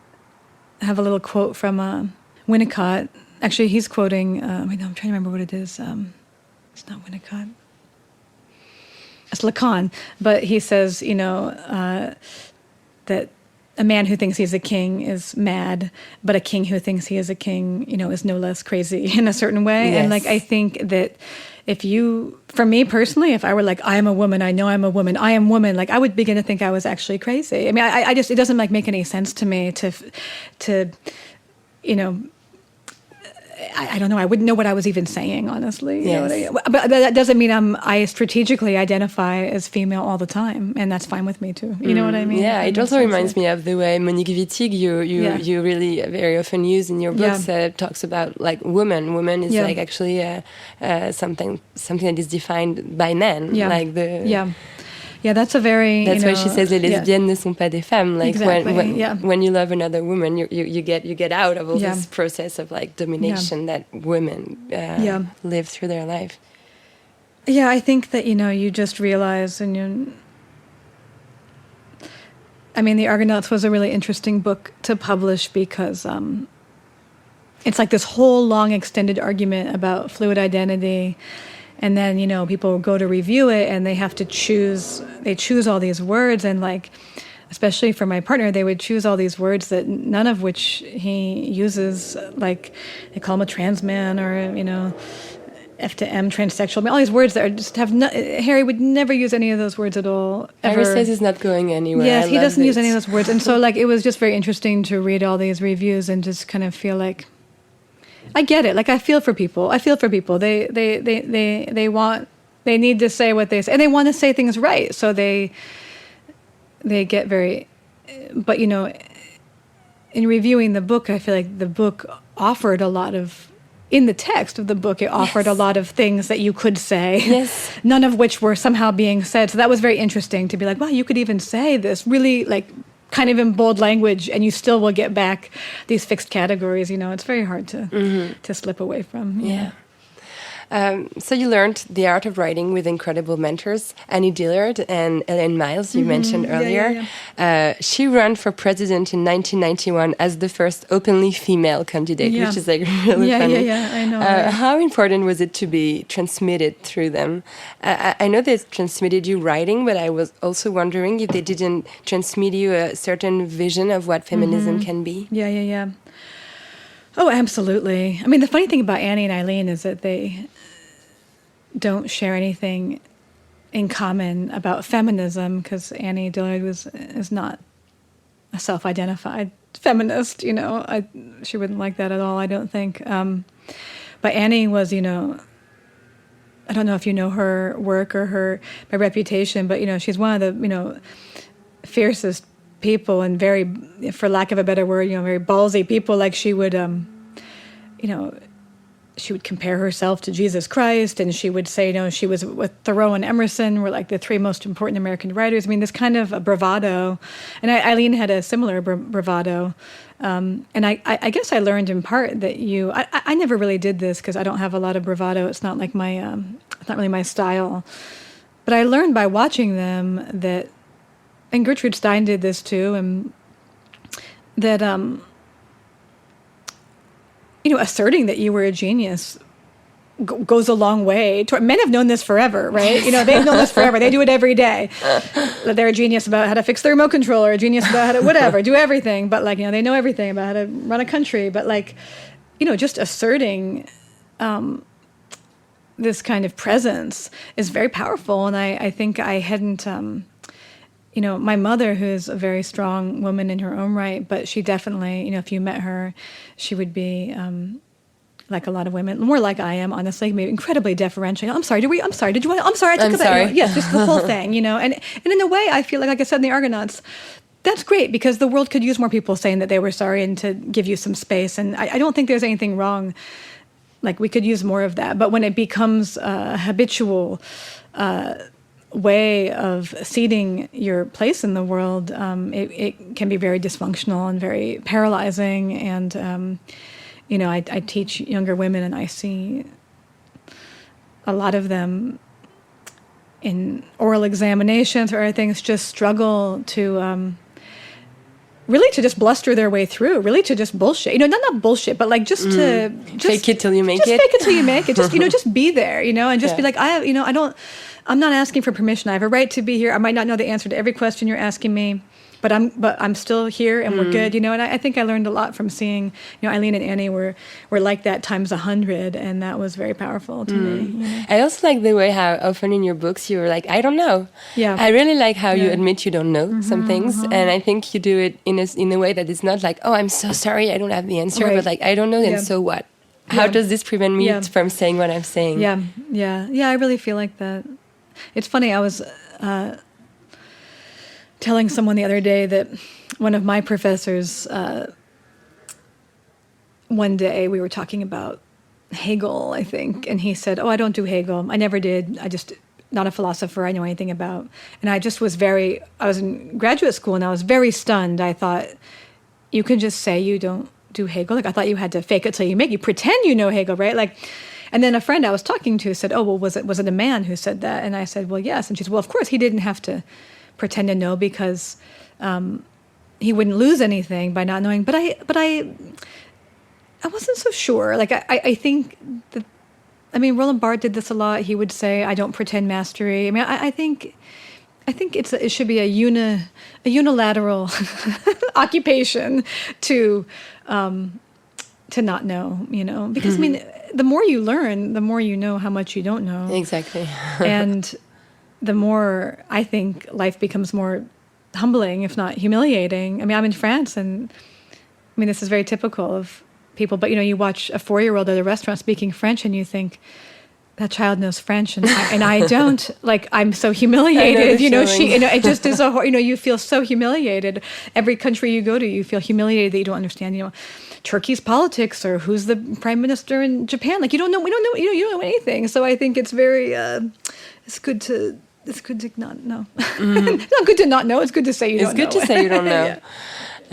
have a little quote from Winnicott. Actually, he's quoting, I'm trying to remember what it is. It's not Winnicott. It's Lacan. But he says, that a man who thinks he's a king is mad, but a king who thinks he is a king, is no less crazy in a certain way. Yes. And like, I think that for me personally, if I were like, I am a woman, I know I'm a woman, I am woman, like I would begin to think I was actually crazy. I mean, I just, it doesn't like make any sense to me to I don't know. I wouldn't know what I was even saying, honestly. Yes. But that doesn't mean I strategically identify as female all the time, and that's fine with me too. You know what I mean? Yeah, it also reminds me of the way Monique Wittig, you really very often use in your books, talks about like woman. Woman is like actually something that is defined by men. Yeah. Like the Yeah, that's a very. That's why she says les lesbiennes ne sont pas des femmes. Like exactly, when you love another woman, you get out of all this process of like domination that women live through their life. Yeah, I think that you just realize, and I mean, the Argonauts was a really interesting book to publish because it's like this whole long extended argument about fluid identity. And then, people go to review it and they have to choose all these words. And like, especially for my partner, they would choose all these words that none of which he uses. Like they call him a trans man, or, F to M, transsexual. I mean, all these words that are just Harry would never use any of those words at all. Ever. Harry says he's not going anywhere. Yes, he doesn't use any of those words. And so like, it was just very interesting to read all these reviews and just kind of feel like, I get it. Like I feel for people. They need to say what they say, and they want to say things right. So they get very, but in reviewing the book, I feel like the book offered a lot of, in the text of the book, it offered a lot of things that you could say. Yes. None of which were somehow being said. So that was very interesting to be like, wow, you could even say this really like kind of in bold language, and you still will get back these fixed categories. It's very hard to slip away from. Yeah. So you learned the art of writing with incredible mentors, Annie Dillard and Eileen Miles, you mentioned earlier. She ran for president in 1991 as the first openly female candidate, which is like really funny. Yeah, I know. Right? How important was it to be transmitted through them? I know they transmitted you writing, but I was also wondering if they didn't transmit you a certain vision of what feminism can be. Yeah. Oh, absolutely. I mean, the funny thing about Annie and Eileen is that they don't share anything in common about feminism, because Annie Dillard is not a self-identified feminist. She wouldn't like that at all, I don't think. But Annie was, I don't know if you know her work or her reputation, but she's one of the fiercest people, and very, for lack of a better word, very ballsy people. Like she would, she would compare herself to Jesus Christ, and she would say, she was with Thoreau and Emerson were like the three most important American writers. I mean, this kind of a bravado, and Eileen had a similar bravado. And I guess I learned in part that I never really did this because I don't have a lot of bravado. It's not like it's not really my style. But I learned by watching them that, and Gertrude Stein did this too, and that, asserting that you were a genius goes a long way. Men have known this forever, right? They've known this forever. They do it every day. They're a genius about how to fix their remote control, or a genius about how to whatever, do everything. But they know everything about how to run a country. But just asserting this kind of presence is very powerful. And I think I hadn't, my mother, who's a very strong woman in her own right, but she definitely, if you met her, she would be like a lot of women, more like I am, honestly, maybe incredibly deferential. I'm sorry, I took that. Yes, just the whole thing, and in a way, I feel like I said in the Argonauts, that's great because the world could use more people saying that they were sorry and to give you some space. And I don't think there's anything wrong. Like, we could use more of that. But when it becomes a habitual way of ceding your place in the world, it can be very dysfunctional and very paralyzing. And, I teach younger women, and I see a lot of them in oral examinations or other things just struggle to really to just bluster their way through, really to just bullshit. Not bullshit, but like just to fake it till you make it. Just fake it till you make it. Just just be there, and just be like, I'm not asking for permission. I have a right to be here. I might not know the answer to every question you're asking me, but I'm still here, and we're good, And I think I learned a lot from seeing, Eileen and Annie were like that times 100, and that was very powerful to me. I also like the way how often in your books you were like, I don't know. Yeah. I really like how you admit you don't know some things, and I think you do it in a way that it's not like, oh, I'm so sorry, I don't have the answer, but like, I don't know, then so what? How does this prevent me from saying what I'm saying? Yeah, I really feel like that. It's funny, I was telling someone the other day that one of my professors, one day we were talking about Hegel, I think, and he said, I don't do Hegel. I never did. I just, not a philosopher I know anything about. And I just was I was in graduate school and I was very stunned. I thought, you can just say you don't do Hegel? Like, I thought you had to fake it till you make it. You pretend you know Hegel, right? Like, and then a friend I was talking to said, was it a man who said that? And I said, well, yes. And she said, well, of course, he didn't have to pretend to know because he wouldn't lose anything by not knowing. But I wasn't so sure. Like, I think that, Roland Barthes did this a lot. He would say, I don't pretend mastery. I think it should be a unilateral occupation to not know, because the more you learn, the more you know how much you don't know. Exactly. And the more, I think, life becomes more humbling, if not humiliating. I'm in France, and this is very typical of people, but you watch a 4-year-old at a restaurant speaking French, and you think, that child knows French, and I don't. Like, I'm so humiliated. It just is you feel so humiliated. Every country you go to, you feel humiliated that you don't understand. Turkey's politics, or who's the prime minister in Japan. Like, you don't know. We don't know. You don't know anything. So I think it's very. It's good to not know. It's not good to not know. It's good to say you don't know. It's good to say you don't know.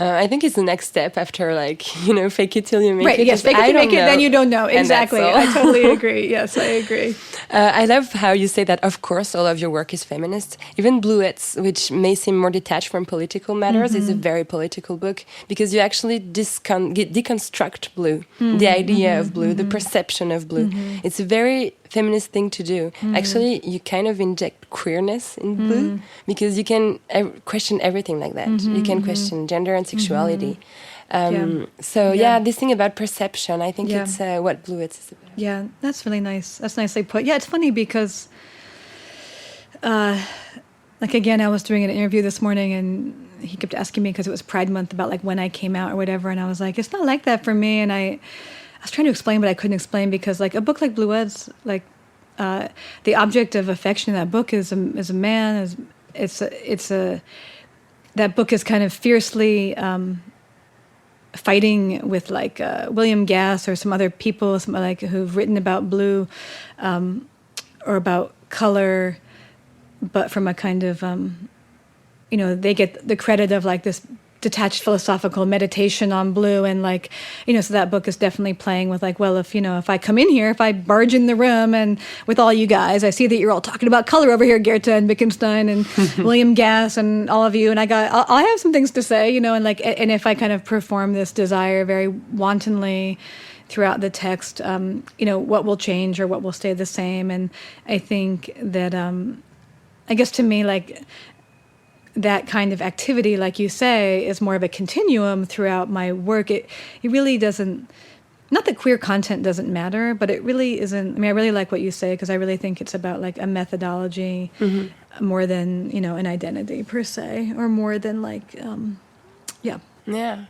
I think it's the next step after, like, fake it till you make it. Right, yes, fake it till you make it, then you don't know. Exactly. I totally agree. Yes, I agree. I love how you say that, of course, all of your work is feminist. Even Bluets, which may seem more detached from political matters, is a very political book, because you actually deconstruct blue, the idea of blue, the perception of blue. It's a very feminist thing to do. Actually, you kind of inject queerness in blue, because you can question everything like that. You can question gender and sexuality. This thing about perception, I think it's what Bluets is about. Yeah, that's really nice. That's nicely put. Yeah, it's funny because, again, I was doing an interview this morning, and he kept asking me, because it was Pride Month, about like when I came out or whatever, and I was like, it's not like that for me. And I was trying to explain, but I couldn't explain, because like a book like Bluets, like the object of affection in that book is a man. That book is kind of fiercely fighting with like William Gass or some other people, who've written about blue or about color, but from a kind of they get the credit of like this detached philosophical meditation on blue, and like, so that book is definitely playing with like, well, if I come in here, if I barge in the room and with all you guys, I see that you're all talking about color over here, Goethe and Wittgenstein and William Gass and all of you, and I'll have some things to say, and like, and if I kind of perform this desire very wantonly throughout the text, what will change or what will stay the same. And I think that, I guess to me, like, that kind of activity, like you say, is more of a continuum throughout my work. It really doesn't not that queer content doesn't matter, but it really isn't. I mean, I really like what you say, because I really think it's about like a methodology more than, an identity per se, or more than like, Yeah,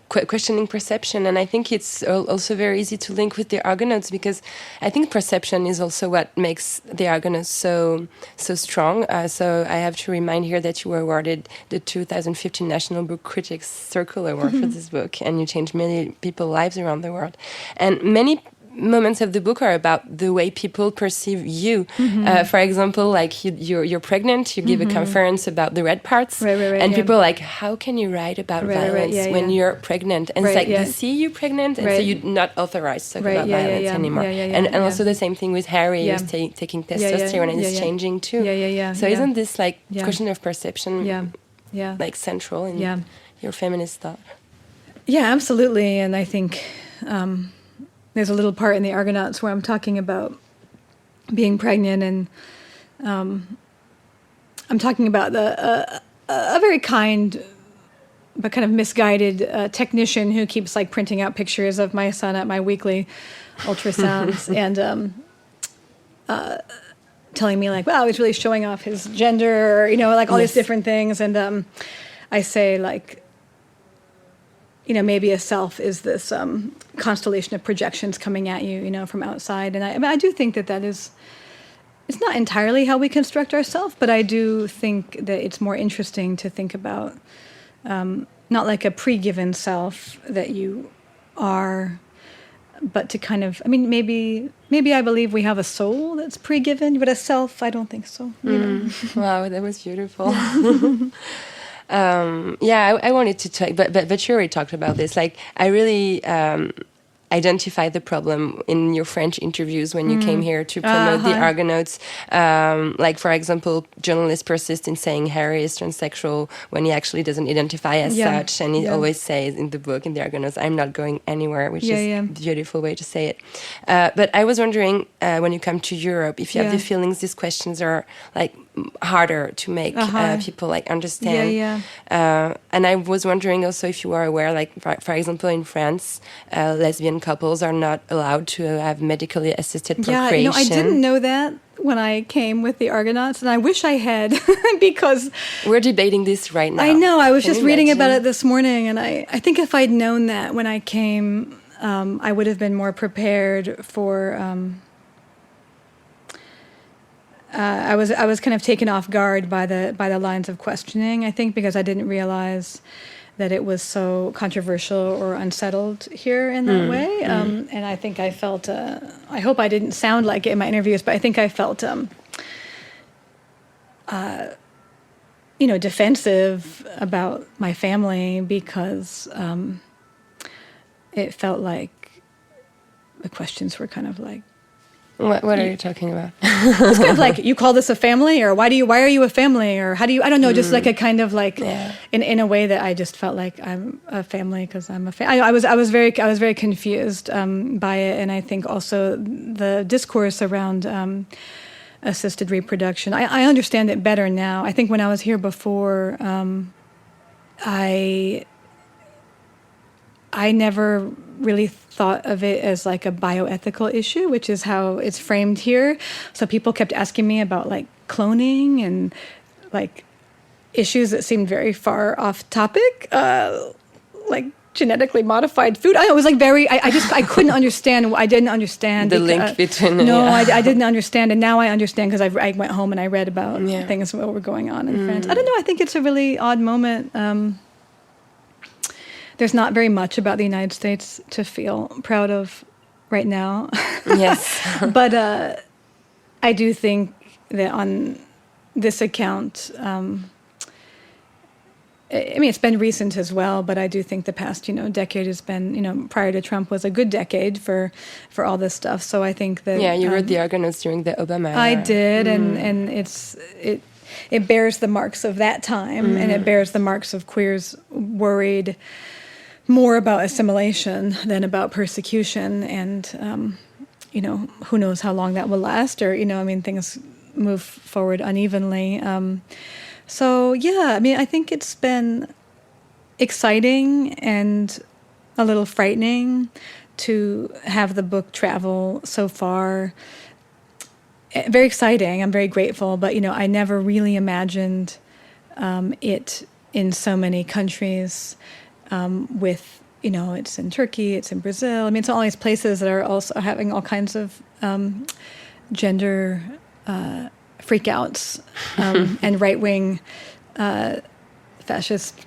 questioning perception. And I think it's also very easy to link with the Argonauts, because I think perception is also what makes the Argonauts so strong. So I have to remind here that you were awarded the 2015 National Book Critics Circle Award for this book, and you changed many people's lives around the world. And many moments of the book are about the way people perceive you. For example, like you're pregnant, you give a conference about the red parts, and people are like, how can you write about violence when you're pregnant? And it's like, they see you pregnant, and so you're not authorized to talk about violence anymore. And also the same thing with Harry, who's taking testosterone and is changing too. So isn't this like question of perception like central in your feminist thought? Yeah, absolutely. And I think there's a little part in the Argonauts where I'm talking about being pregnant, and I'm talking about a very kind but kind of misguided technician who keeps like printing out pictures of my son at my weekly ultrasounds and telling me like, wow, he's really showing off his gender, or, like all these different things. And I say like, maybe a self is this constellation of projections coming at you, from outside. And I do think that is, it's not entirely how we construct ourselves, but I do think that it's more interesting to think about not like a pre-given self that you are, but to kind of, maybe I believe we have a soul that's pre-given, but a self, I don't think so. Wow, that was beautiful. I wanted to talk, but you already talked about this. Like, I really identified the problem in your French interviews when you came here to promote the Argonauts. Like, for example, journalists persist in saying Harry is transsexual when he actually doesn't identify as such, and he always says in the book, in the Argonauts, I'm not going anywhere, which is a beautiful way to say it. But I was wondering, when you come to Europe, if you have the feelings these questions are like harder to make people like understand. And I was wondering also if you are aware, like for example, in France, lesbian couples are not allowed to have medically assisted procreation. I didn't know that when I came with the Argonauts, and I wish I had, because we're debating this right now. I know. I was just reading about it this morning, and I think if I'd known that when I came, I would have been more prepared for. I was kind of taken off guard by the lines of questioning, I think, because I didn't realize that it was so controversial or unsettled here in that way. And I think I felt, I hope I didn't sound like it in my interviews, but I think I felt, defensive about my family, because it felt like the questions were kind of like, What are you talking about? It's kind of like, you call this a family, or why are you a family, or how do you, I don't know, just like a kind of like, in a way that I just felt like I'm a family because I'm a family. I was very confused by it, and I think also the discourse around assisted reproduction. I understand it better now. I think when I was here before, I never really thought of it as like a bioethical issue, which is how it's framed here. So people kept asking me about like cloning and like issues that seemed very far off topic, like genetically modified food. I was like I couldn't understand. I didn't understand the link between. I didn't understand, and now I understand because I went home and I read about things that were going on in France. I don't know. I think it's a really odd moment. There's not very much about the United States to feel proud of right now. Yes. But I do think that on this account, it's been recent as well, but I do think the past, decade has been, prior to Trump was a good decade for all this stuff. So I think that... Yeah, you wrote the Argonauts during the Obama era. I did, and it bears the marks of that time, and it bears the marks of queers worried more about assimilation than about persecution, and who knows how long that will last, or things move forward unevenly. I think it's been exciting and a little frightening to have the book travel so far. Very exciting. I'm very grateful, but I never really imagined it in so many countries. With it's in Turkey, it's in Brazil. I mean, it's all these places that are also having all kinds of gender freakouts and right-wing fascist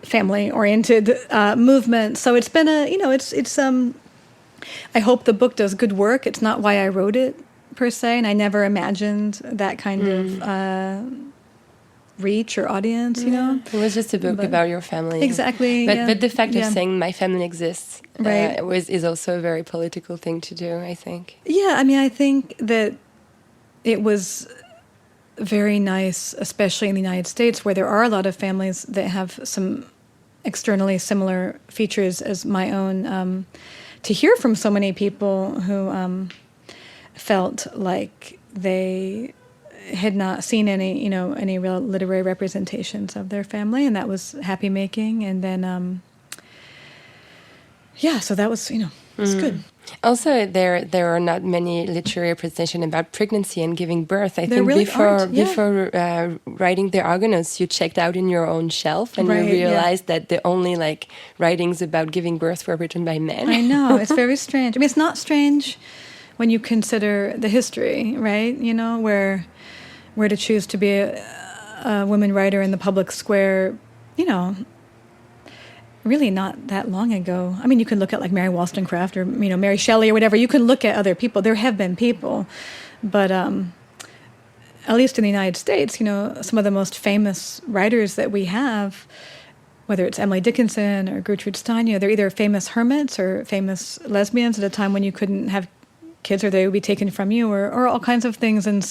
family-oriented movements. So it's been it's I hope the book does good work. It's not why I wrote it, per se, and I never imagined that kind of reach or audience, It was just a book about your family. Exactly. But the fact of saying my family exists is also a very political thing to do, I think. Yeah, I mean, I think that it was very nice, especially in the United States, where there are a lot of families that have some externally similar features as my own, to hear from so many people who felt like they had not seen any real literary representations of their family, and that was happy making. And then, so that was, it's good. Also, there are not many literary representation about pregnancy and giving birth. I There think really before aren't, writing the Argonauts, you checked out in your own shelf and you realized that the only writings about giving birth were written by men. I know, it's very strange. I mean, it's not strange when you consider the history, right? Where to choose to be a woman writer in the public square, really not that long ago. I mean, you can look at Mary Wollstonecraft or, Mary Shelley or whatever. You can look at other people. There have been people. But at least in the United States, some of the most famous writers that we have, whether it's Emily Dickinson or Gertrude Stein, they're either famous hermits or famous lesbians at a time when you couldn't have kids or they would be taken from you or all kinds of things. And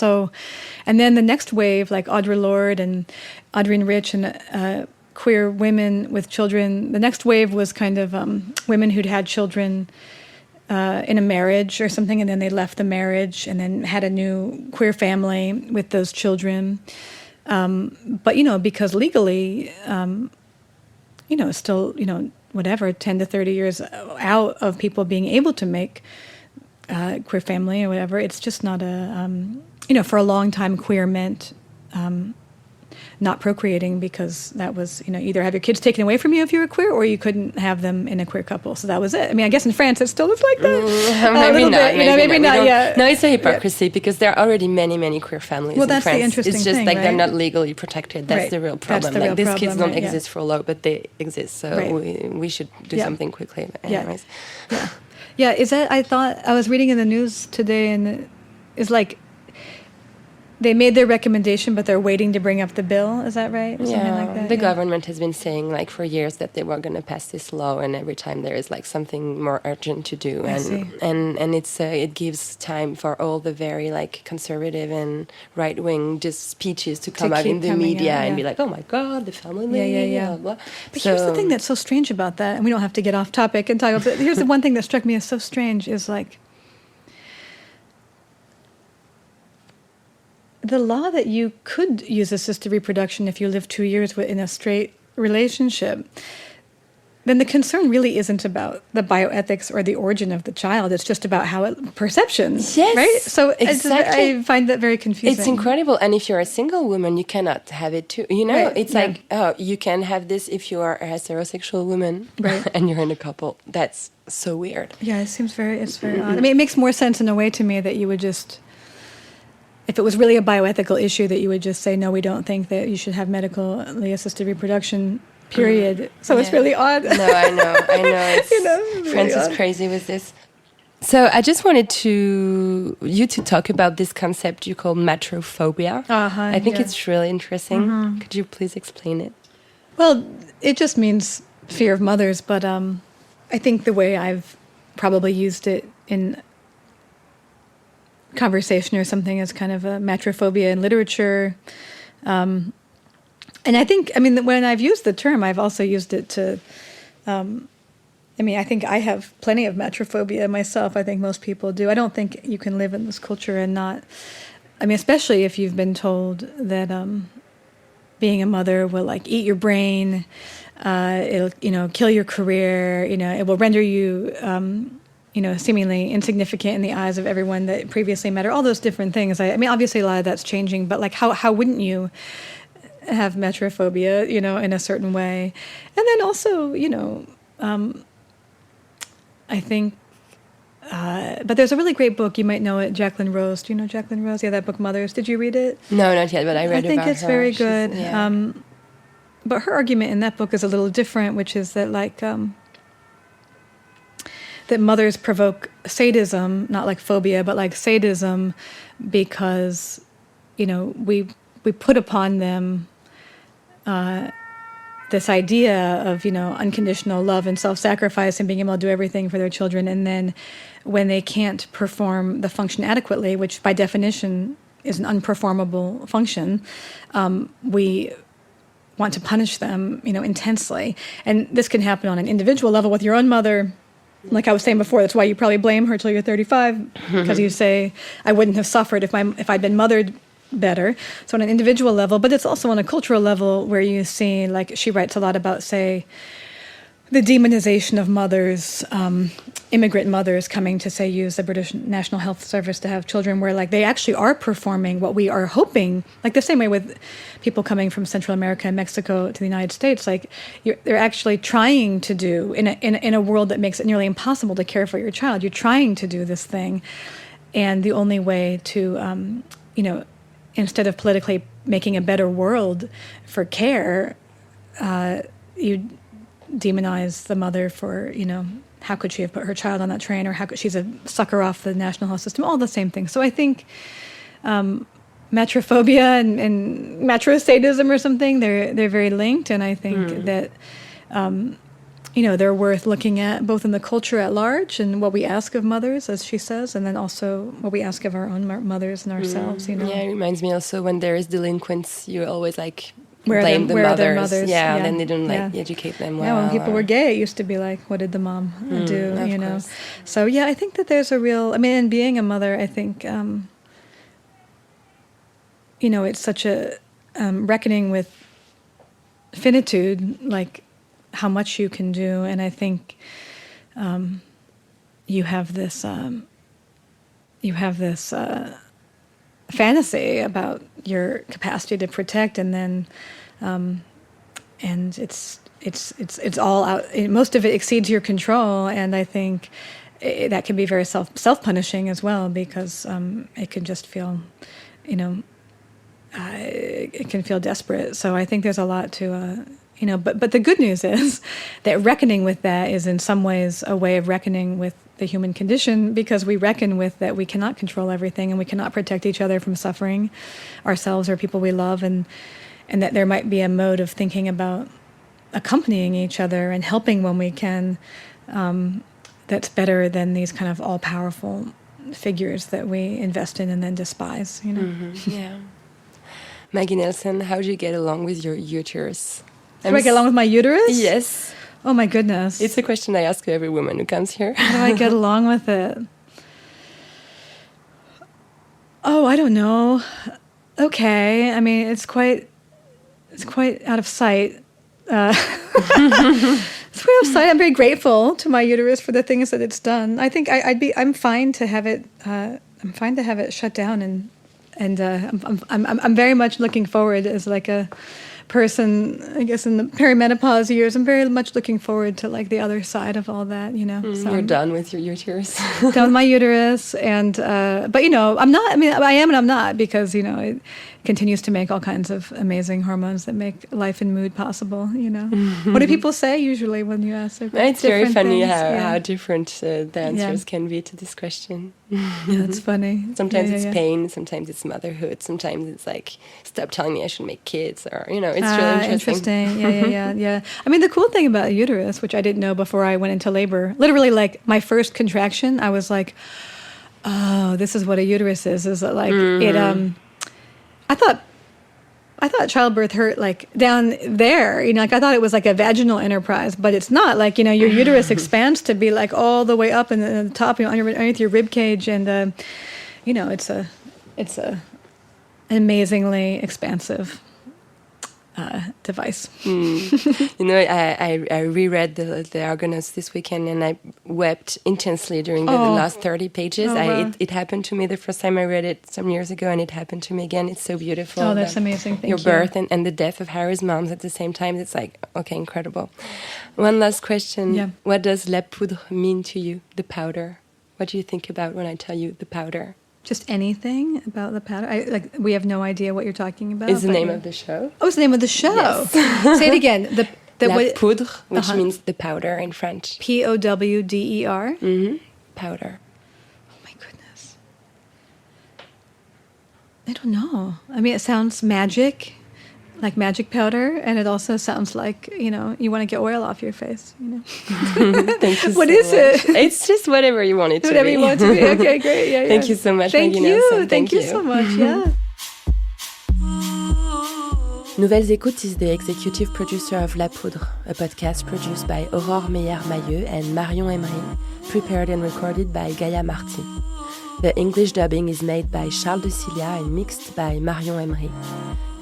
then the next wave, like Audre Lorde and Audrine Rich and queer women with children, the next wave was kind of women who'd had children in a marriage or something, and then they left the marriage and then had a new queer family with those children. But, because legally, still, whatever, 10 to 30 years out of people being able to make queer family or whatever, it's just not for a long time queer meant not procreating, because that was, either have your kids taken away from you if you were queer, or you couldn't have them in a queer couple. So that was it. I mean, I guess in France it still is like that. Maybe not. Yeah. No, it's a hypocrisy because there are already many, many queer families in France. Well, that's the interesting thing. It's just thing, they're right? not legally protected. That's the real problem. These kids don't exist for law, but they exist. So we should do something quickly. But anyways. Yeah, is that, I was reading in the news today, and it's they made their recommendation, but they're waiting to bring up the bill. Is that right? Or something like that? The government has been saying for years that they were going to pass this law, and every time there is something more urgent to do, and it's it gives time for all the very conservative and right wing just speeches to come out in the media and be like, oh my God, the family blah, blah. But here's the thing that's so strange about that, and we don't have to get off topic and talk about it. Here's the one thing that struck me as so strange is the law that you could use assisted reproduction if you live 2 years in a straight relationship, then the concern really isn't about the bioethics or the origin of the child. It's just about perceptions, right? So exactly. I find that very confusing. It's incredible. And if you're a single woman, you cannot have it too. It's you can have this if you are a heterosexual woman and you're in a couple. That's so weird. Yeah, it's very odd. I mean, it makes more sense in a way to me that you would just... If it was really a bioethical issue, that you would just say, no, we don't think that you should have medically assisted reproduction, period. So it's really odd. No, I know. It's, France is crazy with this. So I just wanted you to talk about this concept you call matrophobia. I think it's really interesting. Mm-hmm. Could you please explain it? Well, it just means fear of mothers, but I think the way I've probably used it in conversation or something as kind of a matrophobia in literature. And I think, when I've used the term, I've also used it to, I think I have plenty of matrophobia myself. I think most people do. I don't think you can live in this culture and not, especially if you've been told that being a mother will like eat your brain. It'll, kill your career. It will render you, seemingly insignificant in the eyes of everyone that previously met her. All those different things. I mean, obviously a lot of that's changing, but like, how wouldn't you have metrophobia, in a certain way? And then also, I think, but there's a really great book, you might know it, Jacqueline Rose. Do you know Jacqueline Rose? Yeah, that book, Mothers. Did you read it? No, not yet, but I read about her. I think it's very good. But her argument in that book is a little different, which is that like that mothers provoke sadism, not like phobia, but like sadism, because we put upon them this idea of unconditional love and self-sacrifice and being able to do everything for their children, and then when they can't perform the function adequately, which by definition is an unperformable function, we want to punish them, intensely. And this can happen on an individual level with your own mother. Like I was saying before, that's why you probably blame her till you're 35, because you say, I wouldn't have suffered if I'd been mothered better. So on an individual level, but it's also on a cultural level where you see, like she writes a lot about, say, the demonization of mothers, immigrant mothers coming to, say, use the British National Health Service to have children, where like they actually are performing what we are hoping, like the same way with people coming from Central America and Mexico to the United States, like they're actually trying to do in a world that makes it nearly impossible to care for your child. You're trying to do this thing, and the only way to, instead of politically making a better world for care, you demonize the mother for, how could she have put her child on that train, or how could she's a sucker off the national health system, all the same things. So I think metrophobia and metrosadism or something, they're very linked, and I think that they're worth looking at both in the culture at large and what we ask of mothers, as she says, and then also what we ask of our own mothers and ourselves. Yeah, it reminds me also when there is delinquents, you always like where blame the their mothers. mothers. Yeah, and then they don't educate them well. Yeah, when people were gay, it used to be like, what did the mom do? Of course. So yeah, I think that there's a real. I mean, in being a mother, I think it's such a reckoning with finitude, like how much you can do, and I think you have this fantasy about your capacity to protect, and then and it's all out. Most of it exceeds your control, and I think that can be very self-punishing as well, because it can just feel, it can feel desperate. So I think there's a lot to. But the good news is that reckoning with that is in some ways a way of reckoning with the human condition, because we reckon with that we cannot control everything, and we cannot protect each other from suffering, ourselves or people we love, and that there might be a mode of thinking about accompanying each other and helping when we can, that's better than these kind of all-powerful figures that we invest in and then despise. Yeah. Maggie Nelson, how do you get along with your uterus? Do I get along with my uterus? Yes. Oh my goodness. It's a question I ask every woman who comes here. How do I get along with it? Oh, I don't know. Okay. I mean, it's quite out of sight. It's quite out of sight. I'm very grateful to my uterus for the things that it's done. I think I'm fine to have it. I'm fine to have it shut down, and I'm very much looking forward as like a person, I guess, in the perimenopause years. I'm very much looking forward to like the other side of all that, So you're done with your uterus. Done with my uterus, and but I'm not. I mean, I am and I'm not, because it continues to make all kinds of amazing hormones that make life and mood possible. What do people say usually when you ask? It's very funny how different the answers can be to this question. Yeah, it's funny. Sometimes it's pain, sometimes it's motherhood, sometimes it's like, stop telling me I should make kids, or it's really interesting. Yeah. I mean, the cool thing about a uterus, which I didn't know before I went into labor, literally like my first contraction, I was like, oh, this is what a uterus is that like it I thought childbirth hurt like down there, like I thought it was like a vaginal enterprise, but it's not. Like, your uterus expands to be like all the way up in the top, underneath your rib cage, and it's an amazingly expansive device. I reread the Argonauts this weekend, and I wept intensely during the last 30 pages. Wow. It happened to me the first time I read it some years ago, and it happened to me again. It's so beautiful. Oh, that's amazing. Thank your you. birth and the death of Harry's mom at the same time. It's like, okay, incredible. One last question. Yeah. What does la poudre mean to you, the powder? What do you think about when I tell you the powder? Just anything about the powder? We have no idea what you're talking about. It's the name of the show. Oh, it's the name of the show. Yes. Say it again. La poudre, which means the powder in French. Powder. Mm-hmm. Powder. Oh my goodness. I don't know. I mean, it sounds magic, like magic powder, and it also sounds like, you want to get oil off your face, Thank you What so is much. it? It's just whatever you want it to Whatever be. you want to be. Okay, great. Yeah, Thank you so much, Thank Maggie you. Nelson. Thank you so much. Yeah. Nouvelles Écoutes is the executive producer of La Poudre, a podcast produced by Aurore Meyer-Mailleux and Marion Emery, prepared and recorded by Gaia Marty. The English dubbing is made by Charles de Cilia and mixed by Marion Emery.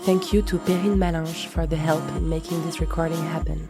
Thank you to Perrine Malange for the help in making this recording happen.